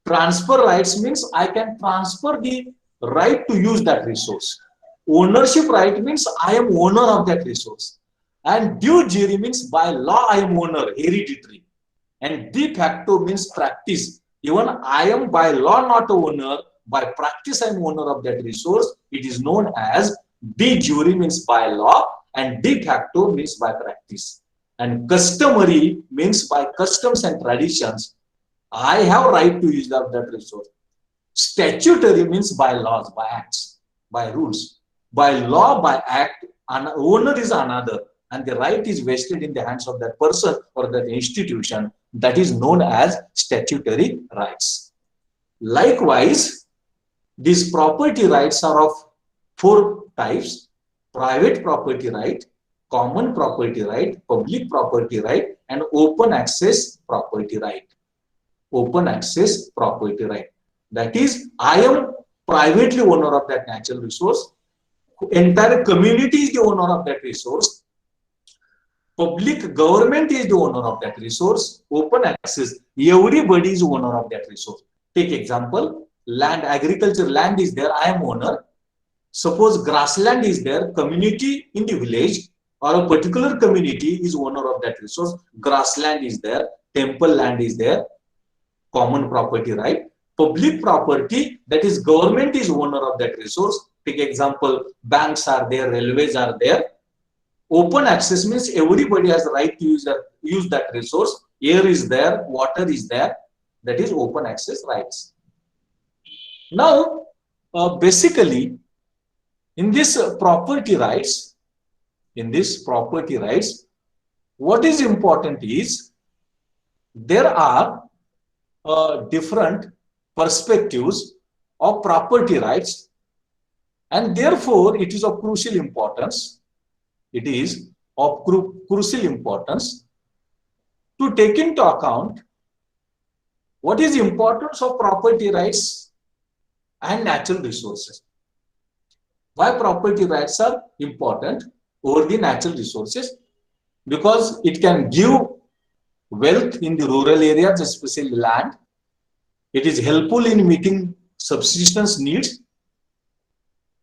A: Transfer rights means I can transfer the right to use that resource. Ownership right means I am owner of that resource. And de jure means by law I am owner, hereditary. And de facto means practice. Even I am by law not a owner, by practice I am owner of that resource. It is known as de jure means by law, and de facto means by practice. And customary means by customs and traditions. I have right to use that resource. Statutory means by laws, by acts, by rules. By law, by act, an owner is another, and the right is vested in the hands of that person or that institution. That is known as statutory rights. Likewise, these property rights are of 4 types: private property right, common property right, public property right, and open access property right. Open access property right. That is, I am privately owner of that natural resource. Entire community is the owner of that resource. Public government is the owner of that resource. Open access, everybody is owner of that resource. Take example, land, agriculture land is there, I am owner. Suppose grassland is there, community in the village or a particular community is owner of that resource. Grassland is there, temple land is there, common property right. Public property, that is government is owner of that resource. Take example, banks are there, railways are there. Open access means everybody has the right to use that resource. Air is there, water is there. That is open access rights. Now, basically, in this property rights, what is important is there are different perspectives of property rights, and therefore it is of crucial importance. It is of crucial importance to take into account what is the importance of property rights and natural resources. Why property rights are important over the natural resources? Because it can give wealth in the rural areas, especially land. It is helpful in meeting subsistence needs.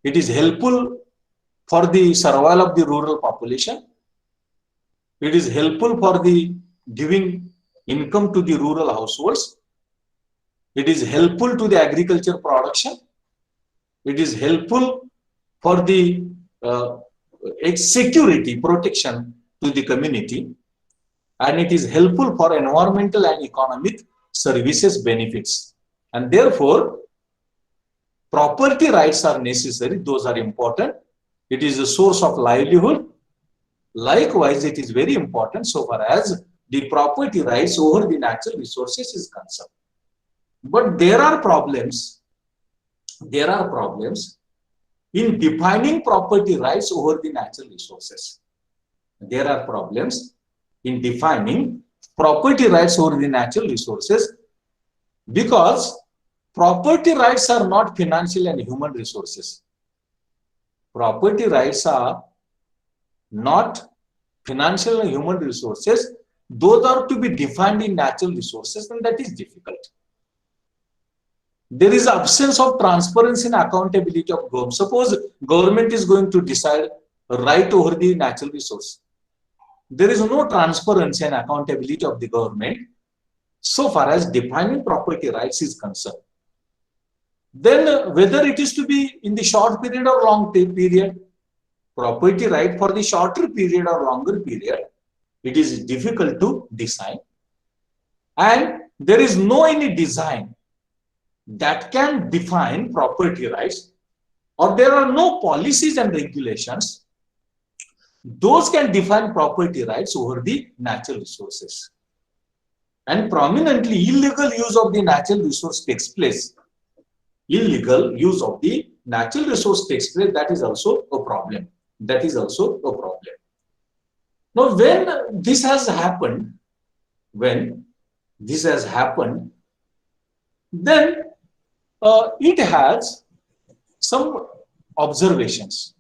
A: It is helpful for the survival of the rural population. It is helpful for the giving income to the rural households. It is helpful to the agriculture production. It is helpful for the security protection to the community, and it is helpful for environmental and economic services benefits. And therefore, property rights are necessary, those are important. It is a source of livelihood. Likewise, it is very important so far as the property rights over the natural resources is concerned. But there are problems in defining property rights over the natural resources. There are problems in defining property rights over the natural resources because property rights are not financial and human resources. Property rights are not financial and human resources. Those are to be defined in natural resources, and that is difficult. There is absence of transparency and accountability of government. Suppose government is going to decide right over the natural resource. There is no transparency and accountability of the government so far as defining property rights is concerned. Then whether it is to be in the short period or long period, property right for the shorter period or longer period, it is difficult to design. And there is no any design that can define property rights, or there are no policies and regulations those can define property rights over the natural resources. And prominently illegal use of the natural resource takes place. Illegal use of the natural resource takes place. That is also a problem. That is also a problem. Now, when this has happened, then it has some observations.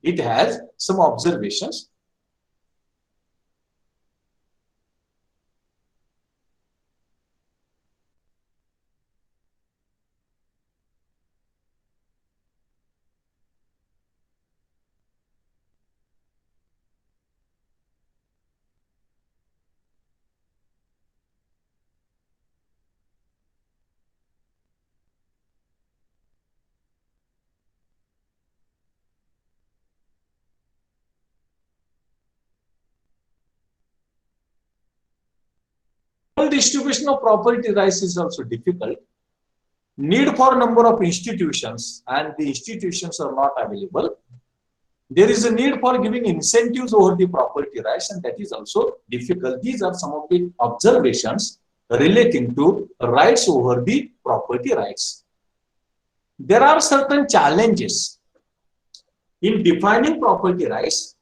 A: It has some observations. Distribution of property rights is also difficult. Need for number of institutions, and the institutions are not available. There is a need for giving incentives over the property rights, and that is also difficult. These are some of the observations relating to rights over the property rights. There are certain challenges in defining property rights.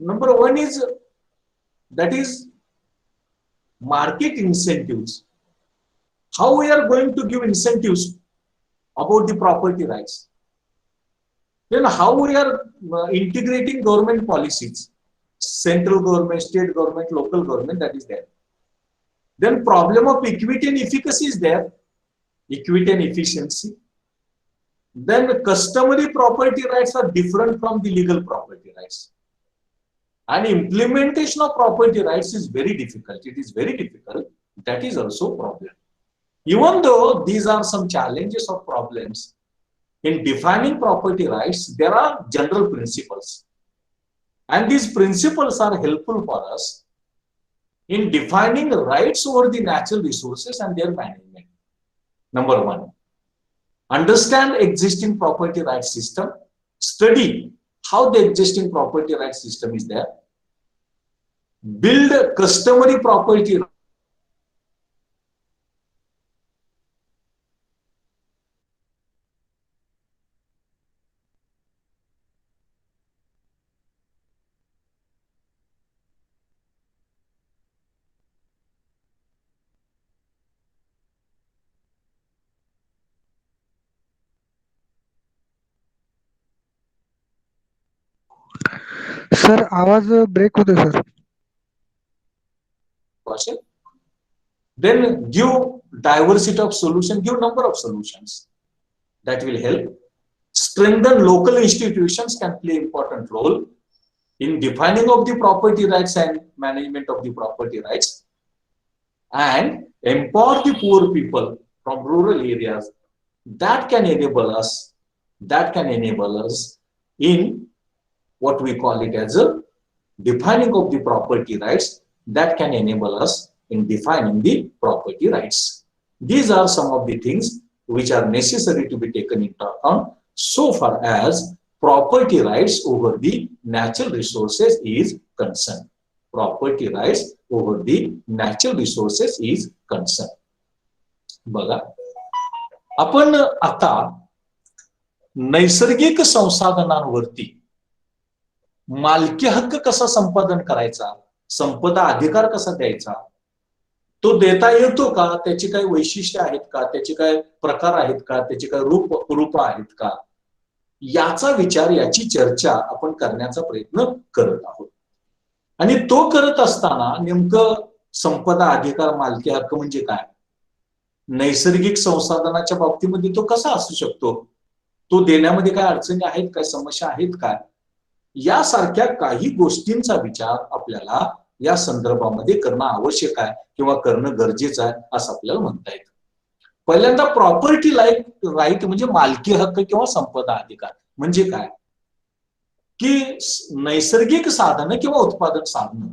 A: Number one is market incentives. How we are going to give incentives about the property rights? Then how we are integrating government policies, central government, state government, local government, that is there. Then problem of equity and efficacy is there, equity and efficiency. Then customary property rights are different from the legal property rights. And implementation of property rights is very difficult. It is very difficult. That is also a problem. Even though these are some challenges or problems, in defining property rights, there are general principles. And these principles are helpful for us in defining rights over the natural resources and their management. Number one, understand existing property rights system. Study how the existing property rights system is there. Build customary property.
E: Sir आवाज break होते sir.
A: Then give diversity of solution, give number of solutions. That will help. Strengthen local institutions can play important role in defining of the property rights and management of the property rights. And empower the poor people from rural areas. That can enable us in what we call it as a defining of the property rights. That can enable us in defining the property rights. These are some of the things which are necessary to be taken into account so far as property rights over the natural resources is concerned. Property rights over the natural resources is concerned. बघा, आपण आता नैसर्गिक संसाधनांवरती मालकी हक्क कसा संपादन करायचा, संपदा अधिकार कसा द्यायचा, तो देता येतो का, त्याची काही वैशिष्ट्य आहेत का, त्याचे काय प्रकार आहेत का, त्याची काय रूप आहेत का, याचा विचार, याची चर्चा आपण करण्याचा प्रयत्न करत आहोत. आणि तो करत असताना नेमकं संपदा अधिकार, मालकी हक्क म्हणजे काय, नैसर्गिक संसाधनाच्या बाबतीमध्ये तो कसा असू शकतो, तो देण्यामध्ये काय अडचणी आहेत, काय समस्या आहेत का, यासारख्या काही गोष्टींचा विचार आपल्याला या संदर्भामध्ये करणं आवश्यक आहे किंवा करणं गरजेचं आहे असं आपल्याला म्हणता येतं. पहिल्यांदा प्रॉपर्टी राईट म्हणजे मालकी हक्क किंवा संपदा अधिकार म्हणजे काय, की नैसर्गिक साधनं किंवा उत्पादन साधनं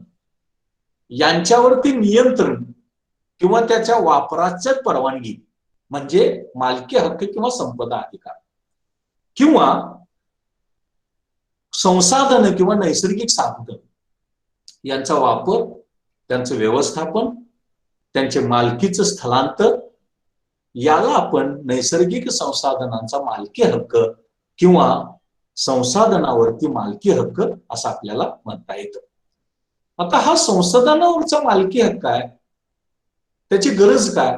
A: यांच्यावरती नियंत्रण किंवा त्याच्या वापराची परवानगी म्हणजे मालकी हक्क किंवा संपदा अधिकार, किंवा संसाधन किंवा नैसर्गिक साधन यांचा वापर, त्यांचं व्यवस्थापन, त्यांचे मालकीचं स्थलांतर, याला आपण नैसर्गिक संसाधनांचा मालकी हक्क किंवा संसाधनावरती मालकी हक्क असं आपल्याला म्हणता येतं. आता हा संसाधनावरचा मालकी हक्क आहे, त्याची गरज काय,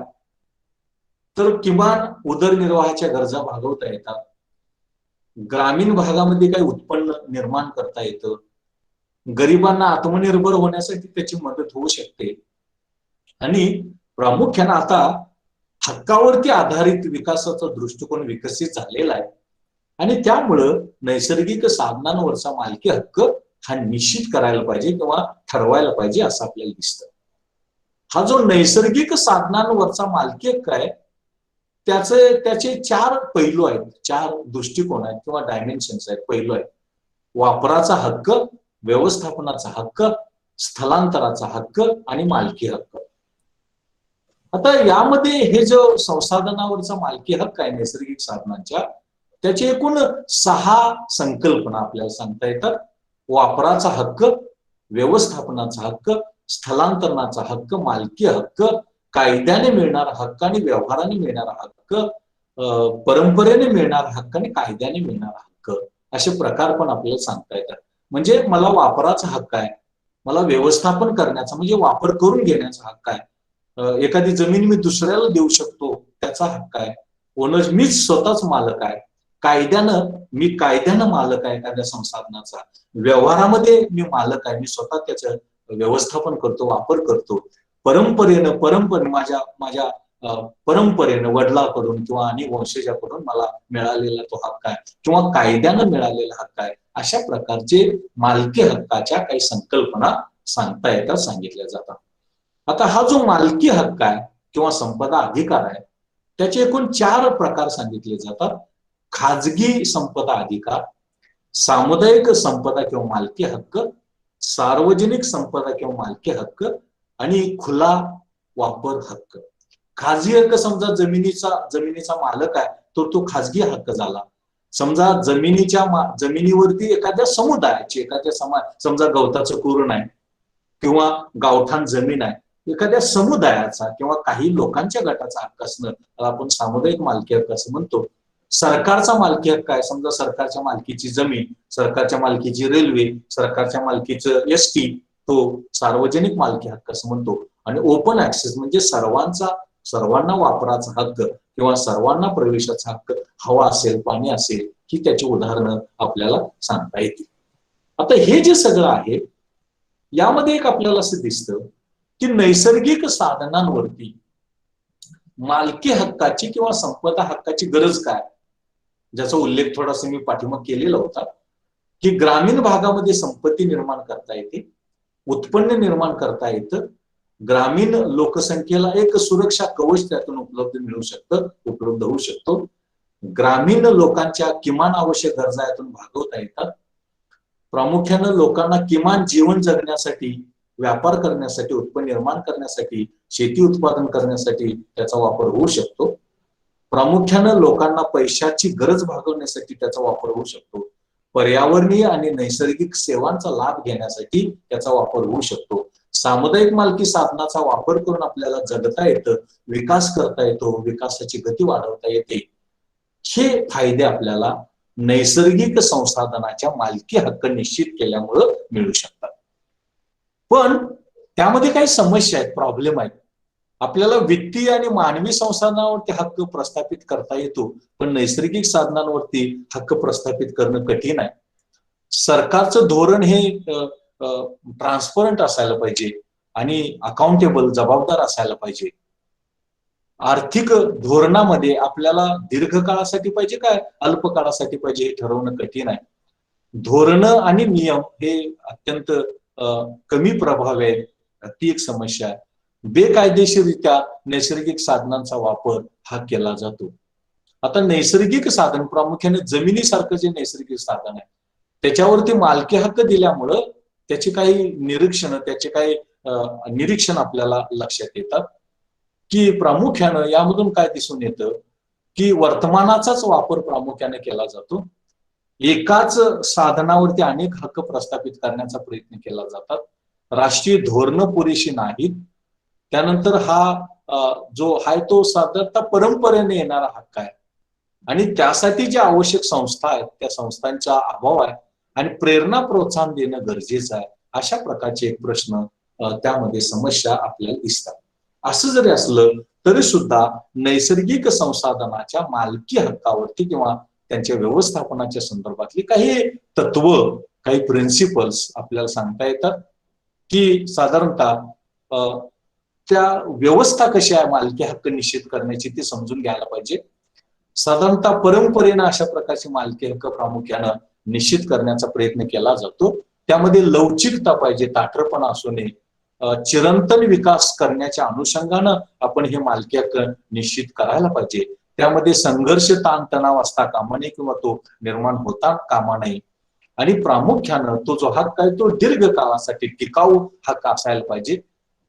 A: तर किमान उदरनिर्वाहाच्या गरजा भागवता येतात, ग्रामीण भागामध्ये काही उत्पन्न निर्माण करता येतं, गरिबांना आत्मनिर्भर होण्यासाठी त्याची मदत होऊ शकते, आणि प्रामुख्याने आता हक्कावरती आधारित विकासाचा दृष्टिकोन विकसित झालेला आहे, आणि त्यामुळं नैसर्गिक साधनांवरचा मालकी हक्क हा निश्चित करायला पाहिजे किंवा ठरवायला पाहिजे असं आपल्याला दिसतं. हा जो नैसर्गिक साधनांवरचा मालकी हक्क आहे त्याचे 4 पैलू आहेत, 4 दृष्टिकोन आहेत किंवा डायमेन्शन्स आहेत. पैलू आहेत वापराचा हक्क, व्यवस्थापनाचा हक्क, स्थलांतराचा हक्क आणि मालकी हक्क. आता यामध्ये हे जो संसाधनावरचा मालकी हक्क आहे नैसर्गिक साधनांच्या, त्याचे एकूण 6 संकल्पना आपल्याला सांगता येतात. वापराचा हक्क, व्यवस्थापनाचा हक्क, स्थलांतरणाचा हक्क, मालकी हक्क, कायद्याने मिळणारा हक्क आणि व्यवहाराने मिळणारा हक्क, परंपरेने मिळणारा हक्क आणि कायद्याने मिळणारा हक्क, असे प्रकार पण आपल्याला सांगता येतात. म्हणजे मला वापराचा हक्क आहे, मला व्यवस्थापन करण्याचा म्हणजे वापर करून घेण्याचा हक्क आहे, एखादी जमीन मी दुसऱ्याला देऊ शकतो त्याचा हक्क आहे, ओनर मीच स्वतःच मालक आहे, मी कायद्यानं मालक आहे एखाद्या संसाधनाचा, व्यवहारामध्ये मी मालक आहे, मी स्वतः त्याचं व्यवस्थापन करतो, वापर करतो, परंपरेनं माझ्या परंपरेनं वडिलांकडून किंवा आणि वंशजाकडून मला मिळालेला तो हक्क आहे किंवा कायद्यानं मिळालेला हक्क आहे. अशा प्रकारचे मालकी हक्काच्या काही संकल्पना सांगता येतात, सांगितल्या जातात. आता हा जो मालकी हक्क आहे किंवा संपदा अधिकार आहे त्याचे एकूण 4 प्रकार सांगितले जातात. खाजगी संपदा अधिकार, सामुदायिक संपदा किंवा मालकी हक्क, सार्वजनिक संपदा किंवा मालकी हक्क आणि खुला वापर हक्क. खाजगी हक्क समजा जमिनीचा मालक आहे तर तो खाजगी हक्क झाला. समजा जमिनीवरती एखाद्या समुदायाची, समजा गवताचं कुरण आहे किंवा गावठाण जमीन आहे, एखाद्या समुदायाचा किंवा काही लोकांच्या गटाचा हक्क असणं आपण सामुदायिक मालकी हक्क असं म्हणतो. सरकारचा मालकी हक्क आहे, समजा सरकारच्या मालकीची जमीन, सरकारच्या मालकीची रेल्वे, सरकारच्या मालकीचं एसटी, तो सार्वजनिक मालकी हक्क असं म्हणतो. आणि ओपन ऍक्सेस म्हणजे सर्वांना वापराचा हक्क किंवा सर्वांना प्रवेशाचा हक्क, हवा असेल, पाणी असेल, ही त्याची उदाहरणं आपल्याला सांगता येतील. आता हे जे सगळं आहे यामध्ये एक आपल्याला असं दिसतं की नैसर्गिक साधनांवरती मालकी हक्काची किंवा संपदा हक्काची गरज काय, ज्याचा उल्लेख थोडासा मी पाठीमाग केलेला होता, की ग्रामीण भागामध्ये संपत्ती निर्माण करता येते, उत्पन्न निर्माण करता येतं, ग्रामीण लोकसंख्येला एक सुरक्षा कवच त्यातून उपलब्ध होऊ शकतो, ग्रामीण लोकांच्या किमान आवश्यक गरजा यातून भागवता येतात, प्रामुख्यानं लोकांना किमान जीवन जगण्यासाठी, व्यापार करण्यासाठी, उत्पन्न निर्माण करण्यासाठी, शेती उत्पादन करण्यासाठी त्याचा वापर होऊ शकतो, प्रामुख्यानं लोकांना पैशाची गरज भागवण्यासाठी त्याचा वापर होऊ शकतो, पर्यावरणीय आणि नैसर्गिक सेवांचा लाभ घेण्यासाठी त्याचा वापर होऊ शकतो. सामुदायिक मालकी साधनाचा वापर करून आपल्याला जगता येतं, विकास करता येतो, विकासाची गती वाढवता येते. हे फायदे आपल्याला नैसर्गिक संसाधनाच्या मालकी हक्क निश्चित केल्यामुळं मिळू शकतात. पण त्यामध्ये काही समस्या आहेत, प्रॉब्लेम आहेत. आपल्याला वित्तीय आणि मानवी संसाधनावरती हक्क प्रस्थापित करता येतो, पण नैसर्गिक साधनांवरती हक्क प्रस्थापित करणं कठीण आहे. सरकारचं धोरण हे ट्रान्सपरंट असायला पाहिजे आणि अकाउंटेबल, जबाबदार असायला पाहिजे. आर्थिक धोरणामध्ये आपल्याला दीर्घकाळासाठी पाहिजे काय अल्प काळासाठी पाहिजे हे ठरवणं कठीण आहे. धोरणं आणि नियम हे अत्यंत कमी प्रभावी आहेत, ती एक समस्या आहे. बेकायदेशीररित्या नैसर्गिक साधनांचा वापर हा केला जातो. आता नैसर्गिक साधन प्रामुख्याने जमिनीसारखं जे नैसर्गिक साधन आहे त्याच्यावरती मालकी हक्क दिल्यामुळं त्याची काही निरीक्षण आपल्याला लक्षात येतात की प्रामुख्यानं यामधून काय दिसून येतं की वर्तमानाचाच वापर प्रामुख्याने केला जातो. एकाच साधनावरती अनेक हक्क प्रस्थापित करण्याचा प्रयत्न केला जातात. राष्ट्रीय धोरणं पुरेशी नाहीत. त्यानंतर हा जो आहे तो साधारणतः परंपरेने येणारा हक्क आहे आणि त्यासाठी ज्या आवश्यक संस्था आहेत त्या संस्थांचा अभाव आहे आणि प्रेरणा प्रोत्साहन देणं गरजेचं आहे. अशा प्रकारचे एक प्रश्न त्यामध्ये समस्या आपल्याला दिसतात. असं जरी असलं तरी सुद्धा नैसर्गिक संसाधनाच्या मालकी हक्कावरती किंवा त्यांच्या व्यवस्थापनाच्या संदर्भातली काही तत्व, काही प्रिन्सिपल्स आपल्याला सांगता येतात की साधारणतः त्या व्यवस्था कशी आहे मालकी हक्क निश्चित करण्याची ती समजून घ्यायला पाहिजे. साधारणतः परंपरेनं अशा प्रकारची मालकी हक्क प्रामुख्यानं निश्चित करण्याचा प्रयत्न केला जातो. त्यामध्ये लवचिकता पाहिजे, ताठरपणा असू नये. चिरंतन विकास करण्याच्या अनुषंगानं आपण हे मालकी हक्क निश्चित करायला पाहिजे. त्यामध्ये संघर्ष, ताणतणाव असता कामा नये किंवा तो निर्माण होता कामा नये. आणि प्रामुख्यानं तो जो हक्क आहे तो दीर्घकाळासाठी टिकाऊ हक्क असायला पाहिजे.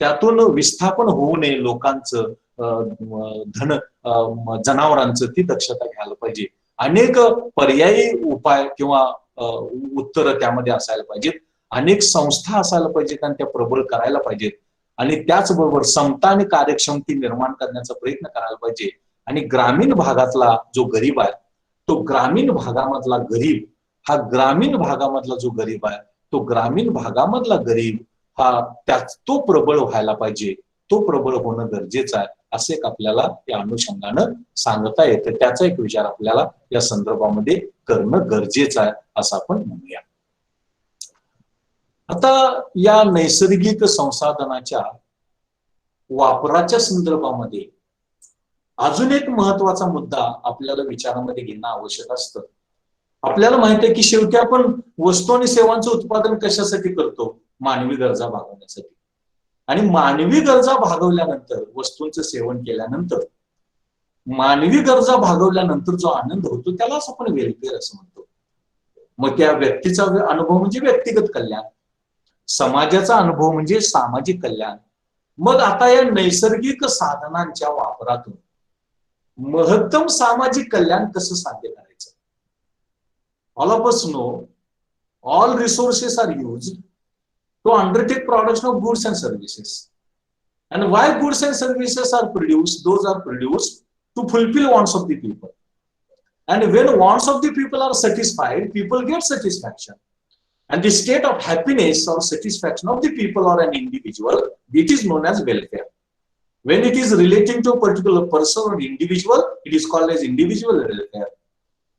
A: त्यातून विस्थापन होऊ नये लोकांचं, जनावरांचं, ती दक्षता घ्यायला पाहिजे. अनेक पर्यायी उपाय किंवा उत्तर त्यामध्ये असायला पाहिजेत. अनेक संस्था असायला पाहिजेत आणि त्या प्रबळ करायला पाहिजेत. आणि त्याचबरोबर समता आणि कार्यक्षमता निर्माण करण्याचा प्रयत्न करायला पाहिजे. आणि ग्रामीण भागातला जो गरीब आहे तो ग्रामीण भागामधला गरीब हा ग्रामीण भागामधला जो गरीब आहे तो ग्रामीण भागामधला गरीब हा तो प्रबळ व्हायला पाहिजे. तो प्रबळ होणं गरजेचं आहे असं एक आपल्याला या अनुषंगानं सांगता येतं. त्याचा एक विचार आपल्याला या संदर्भामध्ये करणं गरजेचं आहे असं आपण म्हणूया. आता या नैसर्गिक संसाधनाच्या वापराच्या संदर्भामध्ये अजून एक महत्वाचा मुद्दा आपल्याला विचारामध्ये घेणं आवश्यक असतं. आपल्याला माहिती आहे की शेवटी आपण वस्तू आणि सेवांचं उत्पादन कशासाठी करतो? मानवी गरजा भागवण्यासाठी. आणि मानवी गरजा भागवल्यानंतर, वस्तूंचं सेवन केल्यानंतर, मानवी गरजा भागवल्यानंतर जो आनंद होतो त्यालाच आपण वेलफेअर असं म्हणतो. मग त्या व्यक्तीचा अनुभव म्हणजे व्यक्तिगत कल्याण, समाजाचा अनुभव म्हणजे सामाजिक कल्याण. मग आता या नैसर्गिक साधनांच्या वापरातून महत्तम सामाजिक कल्याण कसं साध्य करायचं? All of us know all resources are used to undertake production of goods and services. And why goods and services are produced? Those are produced to fulfill wants of the people. And when wants of the people are satisfied, people get satisfaction. And the state of happiness or satisfaction of the people or an individual, it is known as welfare. When it is relating to a particular person or individual, it is called as individual welfare.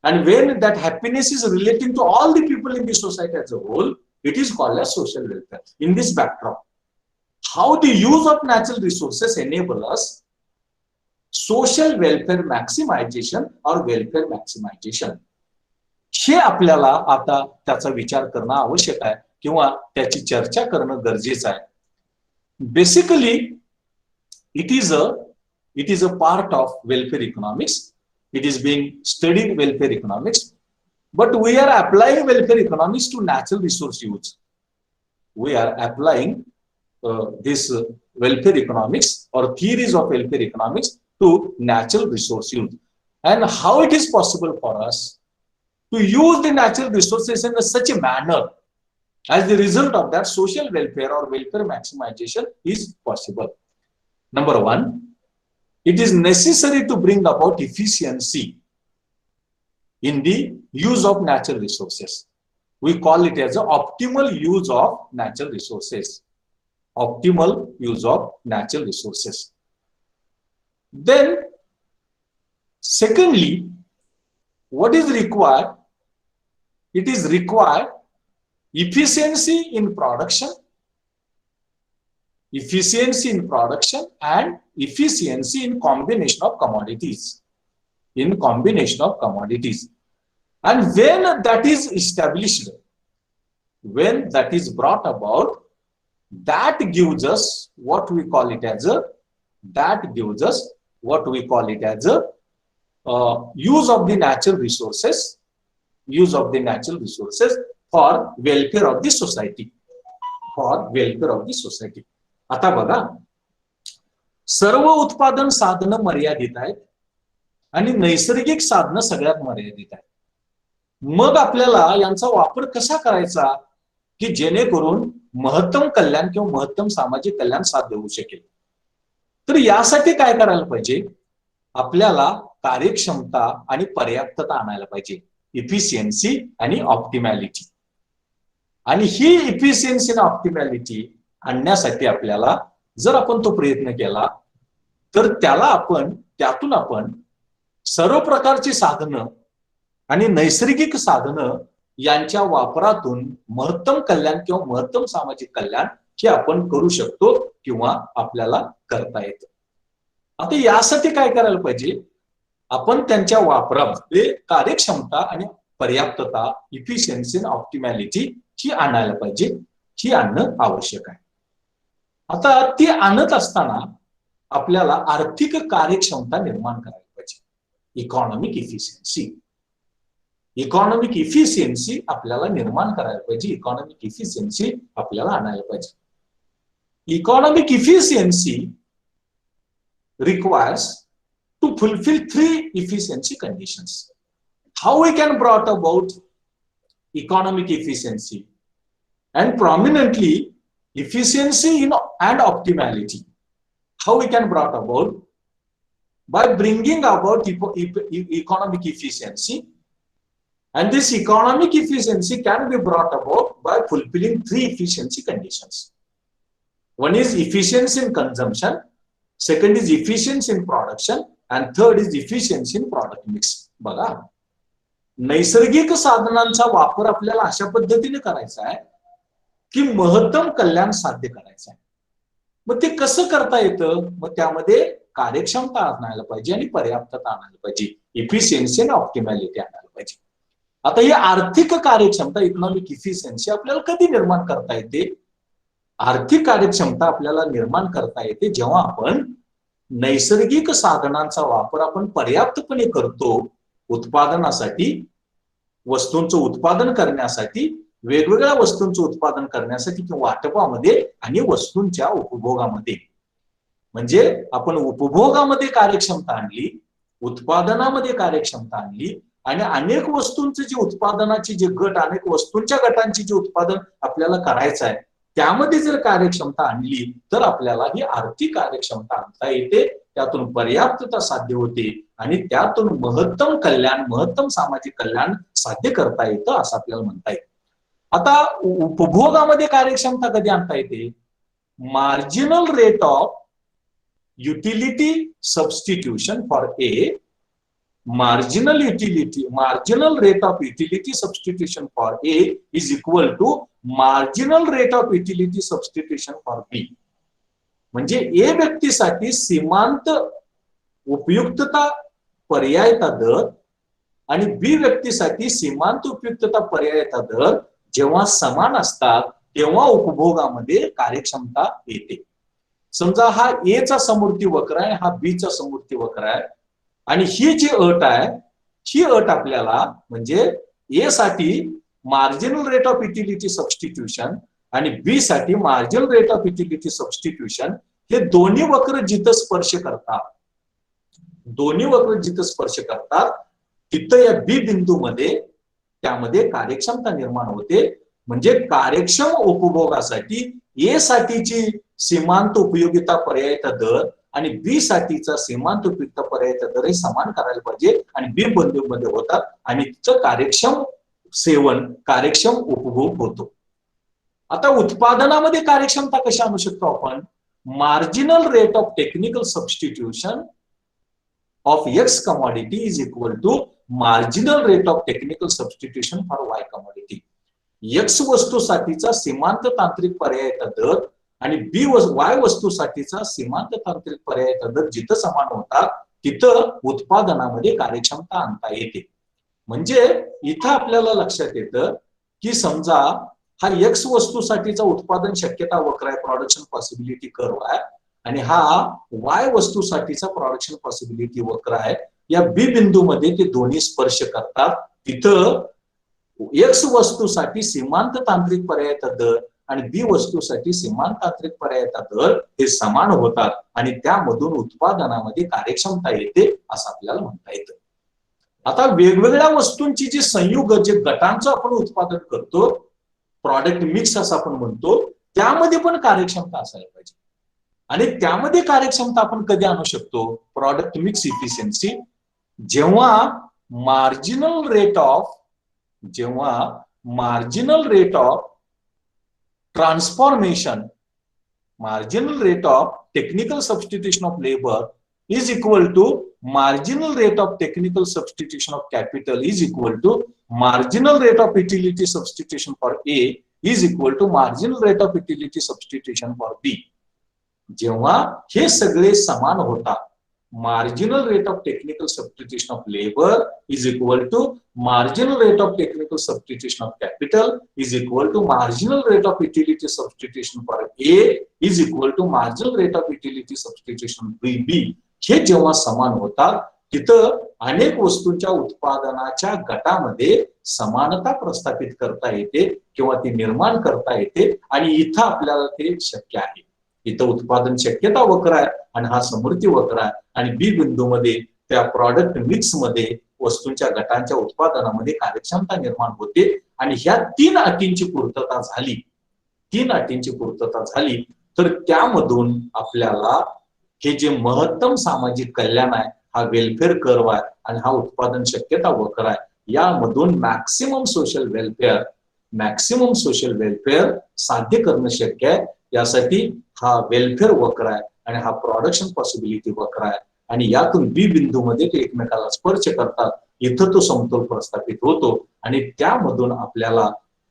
A: And when that happiness is relating to all the people in the society as a whole, it is called as social welfare. In this backdrop, how the use of natural resources enable us social welfare maximization or welfare maximization. हे आपल्याला आता त्याचा विचार करणं आवश्यक आहे किंवा त्याची चर्चा करणं गरजेचं आहे. Basically it is a part of welfare economics. It is being studied welfare economics, but we are applying welfare economics to natural resource use. We are applying this welfare economics or theories of welfare economics to natural resource use. And how it is possible for us to use the natural resources in such a manner as the result of that social welfare or welfare maximization is possible. Number one, it is necessary to bring about efficiency in the use of natural resources. We call it as the optimal use of natural resources. Optimal use of natural resources. Then, secondly, what is required? It is required efficiency in production, and efficiency in combination of commodities. And when that is established, when that is brought about, that gives us what we call it as a use of the natural resources for welfare of the society. आता बघा, सर्व उत्पादन साधनं मर्यादित आहेत आणि नैसर्गिक साधनं सगळ्यात मर्यादित आहेत. मग आपल्याला यांचा वापर कसा करायचा की जेणेकरून महत्तम कल्याण किंवा महत्तम सामाजिक कल्याण साध्य होऊ शकेल. तर यासाठी काय करायला पाहिजे? आपल्याला कार्यक्षमता आणि पर्याप्तता आणायला पाहिजे. इफिशियन्सी आणि ऑप्टिमॅलिटी. आणि ही इफिशियन्सी आणि ऑप्टिमॅलिटी आणण्यासाठी आपल्याला जर आपण तो प्रयत्न केला तर त्यातून आपण सर्व प्रकारची साधनं आणि नैसर्गिक साधनं यांच्या वापरातून महत्तम कल्याण किंवा महत्तम सामाजिक कल्याण हे आपण करू शकतो किंवा आपल्याला करता येतं. आता यासाठी काय करायला पाहिजे? आपण त्यांच्या वापरामध्ये कार्यक्षमता आणि पर्याप्तता, इफिशियन्सी आणि ऑप्टिमॅलिटी ही आणायला पाहिजे. ही आणणं आवश्यक आहे. आता ती आणत असताना आपल्याला आर्थिक कार्यक्षमता निर्माण करायला पाहिजे. इकॉनॉमिक इफिशियन्सी आपल्याला निर्माण करायला पाहिजे. इकॉनॉमिक इफिशियन्सी आपल्याला आणायला पाहिजे. Economic efficiency requires to fulfill 3 efficiency conditions. How we can brought about economic efficiency and prominently efficiency and optimality? How we can brought about? By bringing about economic efficiency, and this economic efficiency can be brought about by fulfilling 3 efficiency conditions. One is efficiency in consumption, second is efficiency in production, and third is efficiency in product mix. बघा, नैसर्गिक साधनांचा वापर आपल्याला अशा पद्धतीने करायचा आहे की महत्तम कल्याण साध्य करायचं आहे. मग ते कसं करता येतं? मग त्यामध्ये कार्यक्षमता आणायला पाहिजे आणि पर्याप्तता आणायला पाहिजे. इफिशियन्सी आणि ऑप्टिमॅलिटी आणायला पाहिजे. आता ही आर्थिक कार्यक्षमता, इकॉनॉमिक इफिशियन्सी आपल्याला कधी निर्माण करता येते? आर्थिक कार्यक्षमता आपल्याला निर्माण करता येते जेव्हा आपण नैसर्गिक साधनांचा वापर आपण पर्याप्तपणे करतो. उत्पादनासाठी, वस्तूंचं उत्पादन करण्यासाठी, वेगवेगळ्या वस्तूंचं उत्पादन करण्यासाठी किंवा वाटपामध्ये आणि वस्तूंच्या उपभोगामध्ये. म्हणजे आपण उपभोगामध्ये कार्यक्षमता आणली, उत्पादनामध्ये कार्यक्षमता आणली आणि अनेक वस्तूंचे जे उत्पादनाचे जे गट, अनेक वस्तूंच्या गटांचे जे उत्पादन आपल्याला करायचं आहे त्यामध्ये जर कार्यक्षमता आणली तर आपल्याला ही आर्थिक कार्यक्षमता आणता येते. त्यातून पर्याप्तता साध्य होते आणि त्यातून महत्तम कल्याण, महत्तम सामाजिक कल्याण साध्य करता येतं असं आपल्याला म्हणता येईल. आता उपभोगामध्ये कार्यक्षमता कधी आणता येते? Marginal rate of utility substitution for a, marginal rate of utility substitution for A is equal to marginal rate of utility substitution for B. म्हणजे ए व्यक्तीसाठी सीमांत उपयुक्तता पर्यायता दर आणि बी व्यक्तीसाठी सीमांत उपयुक्तता पर्यायता दर जेव्हा समान असतात तेव्हा उपभोगामध्ये कार्यक्षमता येते. समजा हा ए चा समवर्ती वक्र आहे, हा बी चा समवर्ती वक्र आहे आणि ही जी अट आहे, ही अट आपल्याला म्हणजे ए साठी marginal rate of utility substitution आणि बी साठी marginal rate of utility substitution हे दोन्ही वक्र जिथं स्पर्श करतात तिथं या बी बिंदूमध्ये त्यामध्ये कार्यक्षमता निर्माण होते. म्हणजे कार्यक्षम उपभोगासाठी ए साठीची सीमांत उपयोगिता पर्यायित दर आणि बी साठीचा सीमांत उपयुक्त पर्यायित दर हे समान करायला पाहिजे आणि बी बिंदूमध्ये होतात आणि तिचं कार्यक्षम सेवन, कार्यक्षम उपभोग होतो. आता उत्पादनामध्ये कार्यक्षमता कशी आणू शकतो आपण? Marginal rate of technical substitution of X commodity is equal to marginal rate of technical substitution for Y commodity. X वस्तूसाठीचा सीमांत तांत्रिक पर्यायित दर आणि वाय वस्तूसाठीचा सीमांत तांत्रिक पर्यायित दर जिथं समान होतात तिथं उत्पादनामध्ये कार्यक्षमता आणता येते. म्हणजे इथं आपल्याला लक्षात येतं की समजा हा एक्स वस्तूसाठीचा उत्पादन शक्यता वक्र आहे, प्रोडक्शन पॉसिबिलिटी कर्व आहे, आणि हा वाय वस्तूसाठीचा प्रोडक्शन पॉसिबिलिटी वक्र आहे. या बी बिंदूमध्ये ते दोन्ही स्पर्श करतात. तिथं एक्स वस्तूसाठी सीमांत तांत्रिक पर्यायित दर आणि बी वस्तूसाठी सीमांत तांत्रिक पर्यायित दर हे समान होतात आणि त्यामधून उत्पादनामध्ये कार्यक्षमता येते असं आपल्याला म्हणता येतं. आता वेगवेगळ्या वस्तूंची जी संयुग, जे गटांचं आपण उत्पादन करतो, प्रॉडक्ट मिक्स असं आपण म्हणतो, त्यामध्ये पण कार्यक्षमता असायला पाहिजे. आणि त्यामध्ये कार्यक्षमता आपण कधी आणू शकतो? प्रॉडक्ट मिक्स इफिशियन्सी जेव्हा marginal rate of transformation, marginal rate of technical substitution of labour is equal to marginal rate of technical substitution of capital is equal to marginal rate of utility substitution for A is equal to marginal rate of utility substitution for B. जेव्हा हे सगळे समान होतात, marginal rate of technical substitution of labor is equal to marginal rate of technical substitution of capital is equal to marginal rate of utility substitution for A is equal to marginal rate of utility substitution for B. हे जेव्हा समान होतात तिथं अनेक वस्तूंच्या उत्पादनाच्या गटामध्ये समानता प्रस्थापित करता येते किंवा ती निर्माण करता येते आणि इथं आपल्याला ते शक्य आहे. इथं उत्पादन शक्यता वक्र आहे आणि हा समृद्धी वक्र आहे आणि बी बिंदूमध्ये त्या प्रॉडक्ट मिक्स मध्ये वस्तूंच्या गटांच्या उत्पादनामध्ये कार्यक्षमता निर्माण होते आणि ह्या तीन अटींची पूर्तता झाली तर त्यामधून आपल्याला हे जे महत्तम सामाजिक कल्याण आहे, हा वेलफेअर कर्व आहे आणि हा उत्पादन शक्यता वक्र आहे, यामधून मॅक्सिमम सोशल वेलफेअर साध्य करणं शक्य आहे. यासाठी हा वेलफेअर वक्र आहे आणि हा प्रोडक्शन पॉसिबिलिटी वक्र आहे आणि यातून बी बिंदूमध्ये ते एकमेकाला स्पर्श करतात. इथं तो समतोल प्रस्थापित होतो आणि त्यामधून आपल्याला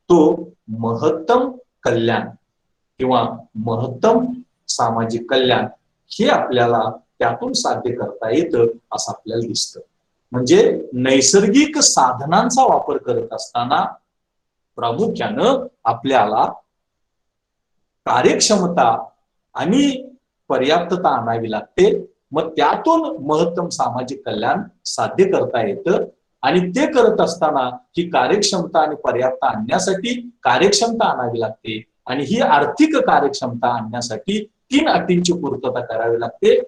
A: तो महत्तम कल्याण किंवा महत्तम सामाजिक कल्याण हे आपल्याला त्यातून साध्य करता येतं असं आपल्याला दिसतं. म्हणजे नैसर्गिक साधनांचा वापर करत असताना प्रामुख्यानं आपल्याला कार्यक्षमता आणि पर्याप्तता आणावी लागते. मग त्यातून महत्तम सामाजिक कल्याण साध्य करता येतं आणि ते करत असताना ही कार्यक्षमता आणि पर्याप्तता आणण्यासाठी कार्यक्षमता आणावी लागते आणि ही आर्थिक कार्यक्षमता आणण्यासाठी तीन अटींची पूर्तता करावी लागते.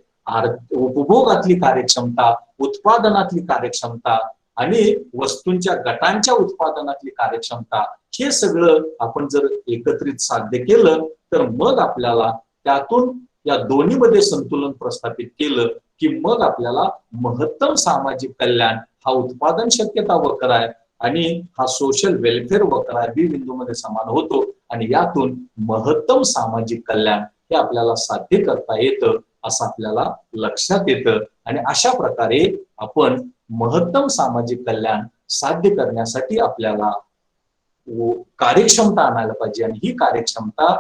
A: उपभोगातली कार्यक्षमता, उत्पादनातली कार्यक्षमता आणि वस्तूंच्या गटांच्या उत्पादनातली कार्यक्षमता, हे सगळं आपण जर एकत्रित साध्य केलं तर मग आपल्याला त्यातून या दोन्हीमध्ये संतुलन प्रस्थापित केलं की मग आपल्याला महत्तम सामाजिक कल्याण हा उत्पादन शक्यता वक्र आहे आणि हा सोशल वेलफेअर वक्र आहे बी बिंदूमध्ये समान होतो आणि यातून महत्तम सामाजिक कल्याण हे आपल्याला साध्य करता येतं असं आपल्याला लक्षात येतं. आणि अशा प्रकारे आपण महत्तम सामाजिक कल्याण साध्य करण्यासाठी आपल्याला कार्यक्षमता आणायला पाहिजे आणि ही कार्यक्षमता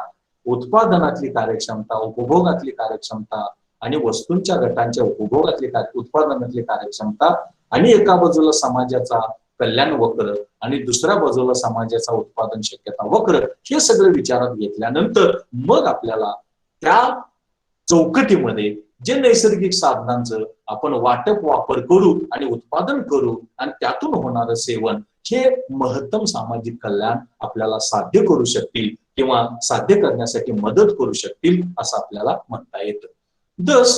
A: उत्पादनातली कार्यक्षमता, उपभोगातली कार्यक्षमता आणि वस्तूंच्या गटांच्या उत्पादनातली कार्यक्षमता आणि एका बाजूला समाजाचा कल्याण वक्र आणि दुसऱ्या बाजूला समाजाचा उत्पादन शक्यता वक्र, हे सगळं विचारात घेतल्यानंतर मग आपल्याला त्या चौकटीमध्ये जे नैसर्गिक साधनांचं आपण वापर करू आणि उत्पादन करू आणि त्यातून होणारं सेवन हे महत्तम सामाजिक कल्याण आपल्याला साध्य करू शकतील किंवा साध्य करण्यासाठी मदत करू शकतील असं आपल्याला म्हणता येतं. Thus,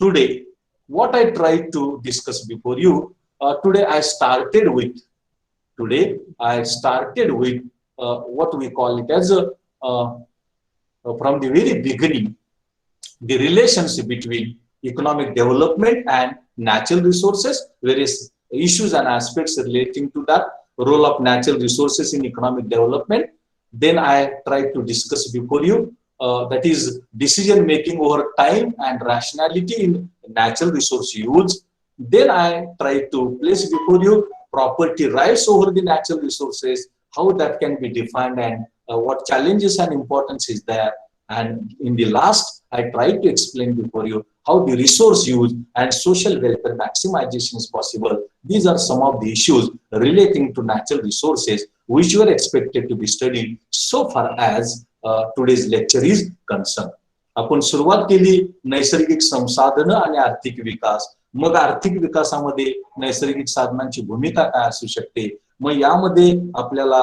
A: today, what I tried to discuss before you, today I started with today I started with what we call it as from the very beginning, the relationship between economic development and natural resources, various issues and aspects relating to that, role of natural resources in economic development. Then I tried to discuss before you that is decision making over time and rationality in natural resource use. Then I tried to place before you property rights over the natural resources, how that can be defined, and what challenges and importance is there. And in the last, I tried to explain before you how the resource use and social welfare maximization is possible. These are some of the issues relating to natural resources which were expected to be studied so far as today's lecture is concerned. आपण सुरुवात केली नैसर्गिक संसाधनं आणि आर्थिक विकास. मग आर्थिक विकासामध्ये नैसर्गिक साधनांची भूमिका काय असू शकते. मग यामध्ये आपल्याला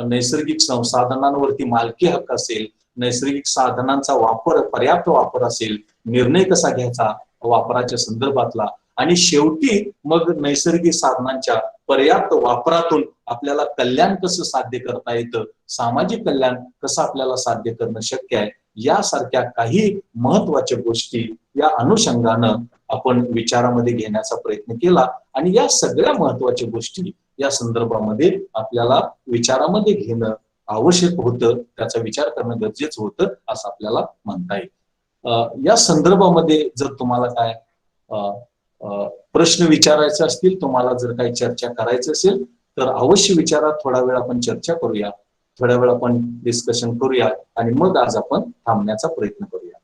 A: नैसर्गिक संसाधनांवरती मालकी हक्क असेल, नैसर्गिक साधनांचा वापर, पर्याप्त वापर असेल, निर्णय कसा घ्यायचा वापराच्या संदर्भातला, आणि शेवटी मग नैसर्गिक साधनांच्या पर्याप्त वापरातून आपल्याला कल्याण कसं साध्य करता येतं, सामाजिक कल्याण कसं आपल्याला साध्य करणं शक्य आहे, यासारख्या काही महत्वाच्या गोष्टी या अनुषंगानं आपण विचारामध्ये घेण्याचा प्रयत्न केला. आणि या सगळ्या महत्वाच्या गोष्टी या संदर्भामध्ये आपल्याला विचारामध्ये घेणं आवश्यक होतं, त्याचा विचार करणं गरजेचं होतं असं आपल्याला म्हणता येईल. या संदर्भामध्ये जर तुम्हाला काय प्रश्न विचारायचे असतील, तुम्हाला जर काही चर्चा करायची असेल तर अवश्य विचारा. थोडा वेळ आपण चर्चा करूया, थोड्या वेळ आपण डिस्कशन करूया आणि मग आज आपण थांबण्याचा प्रयत्न करूया.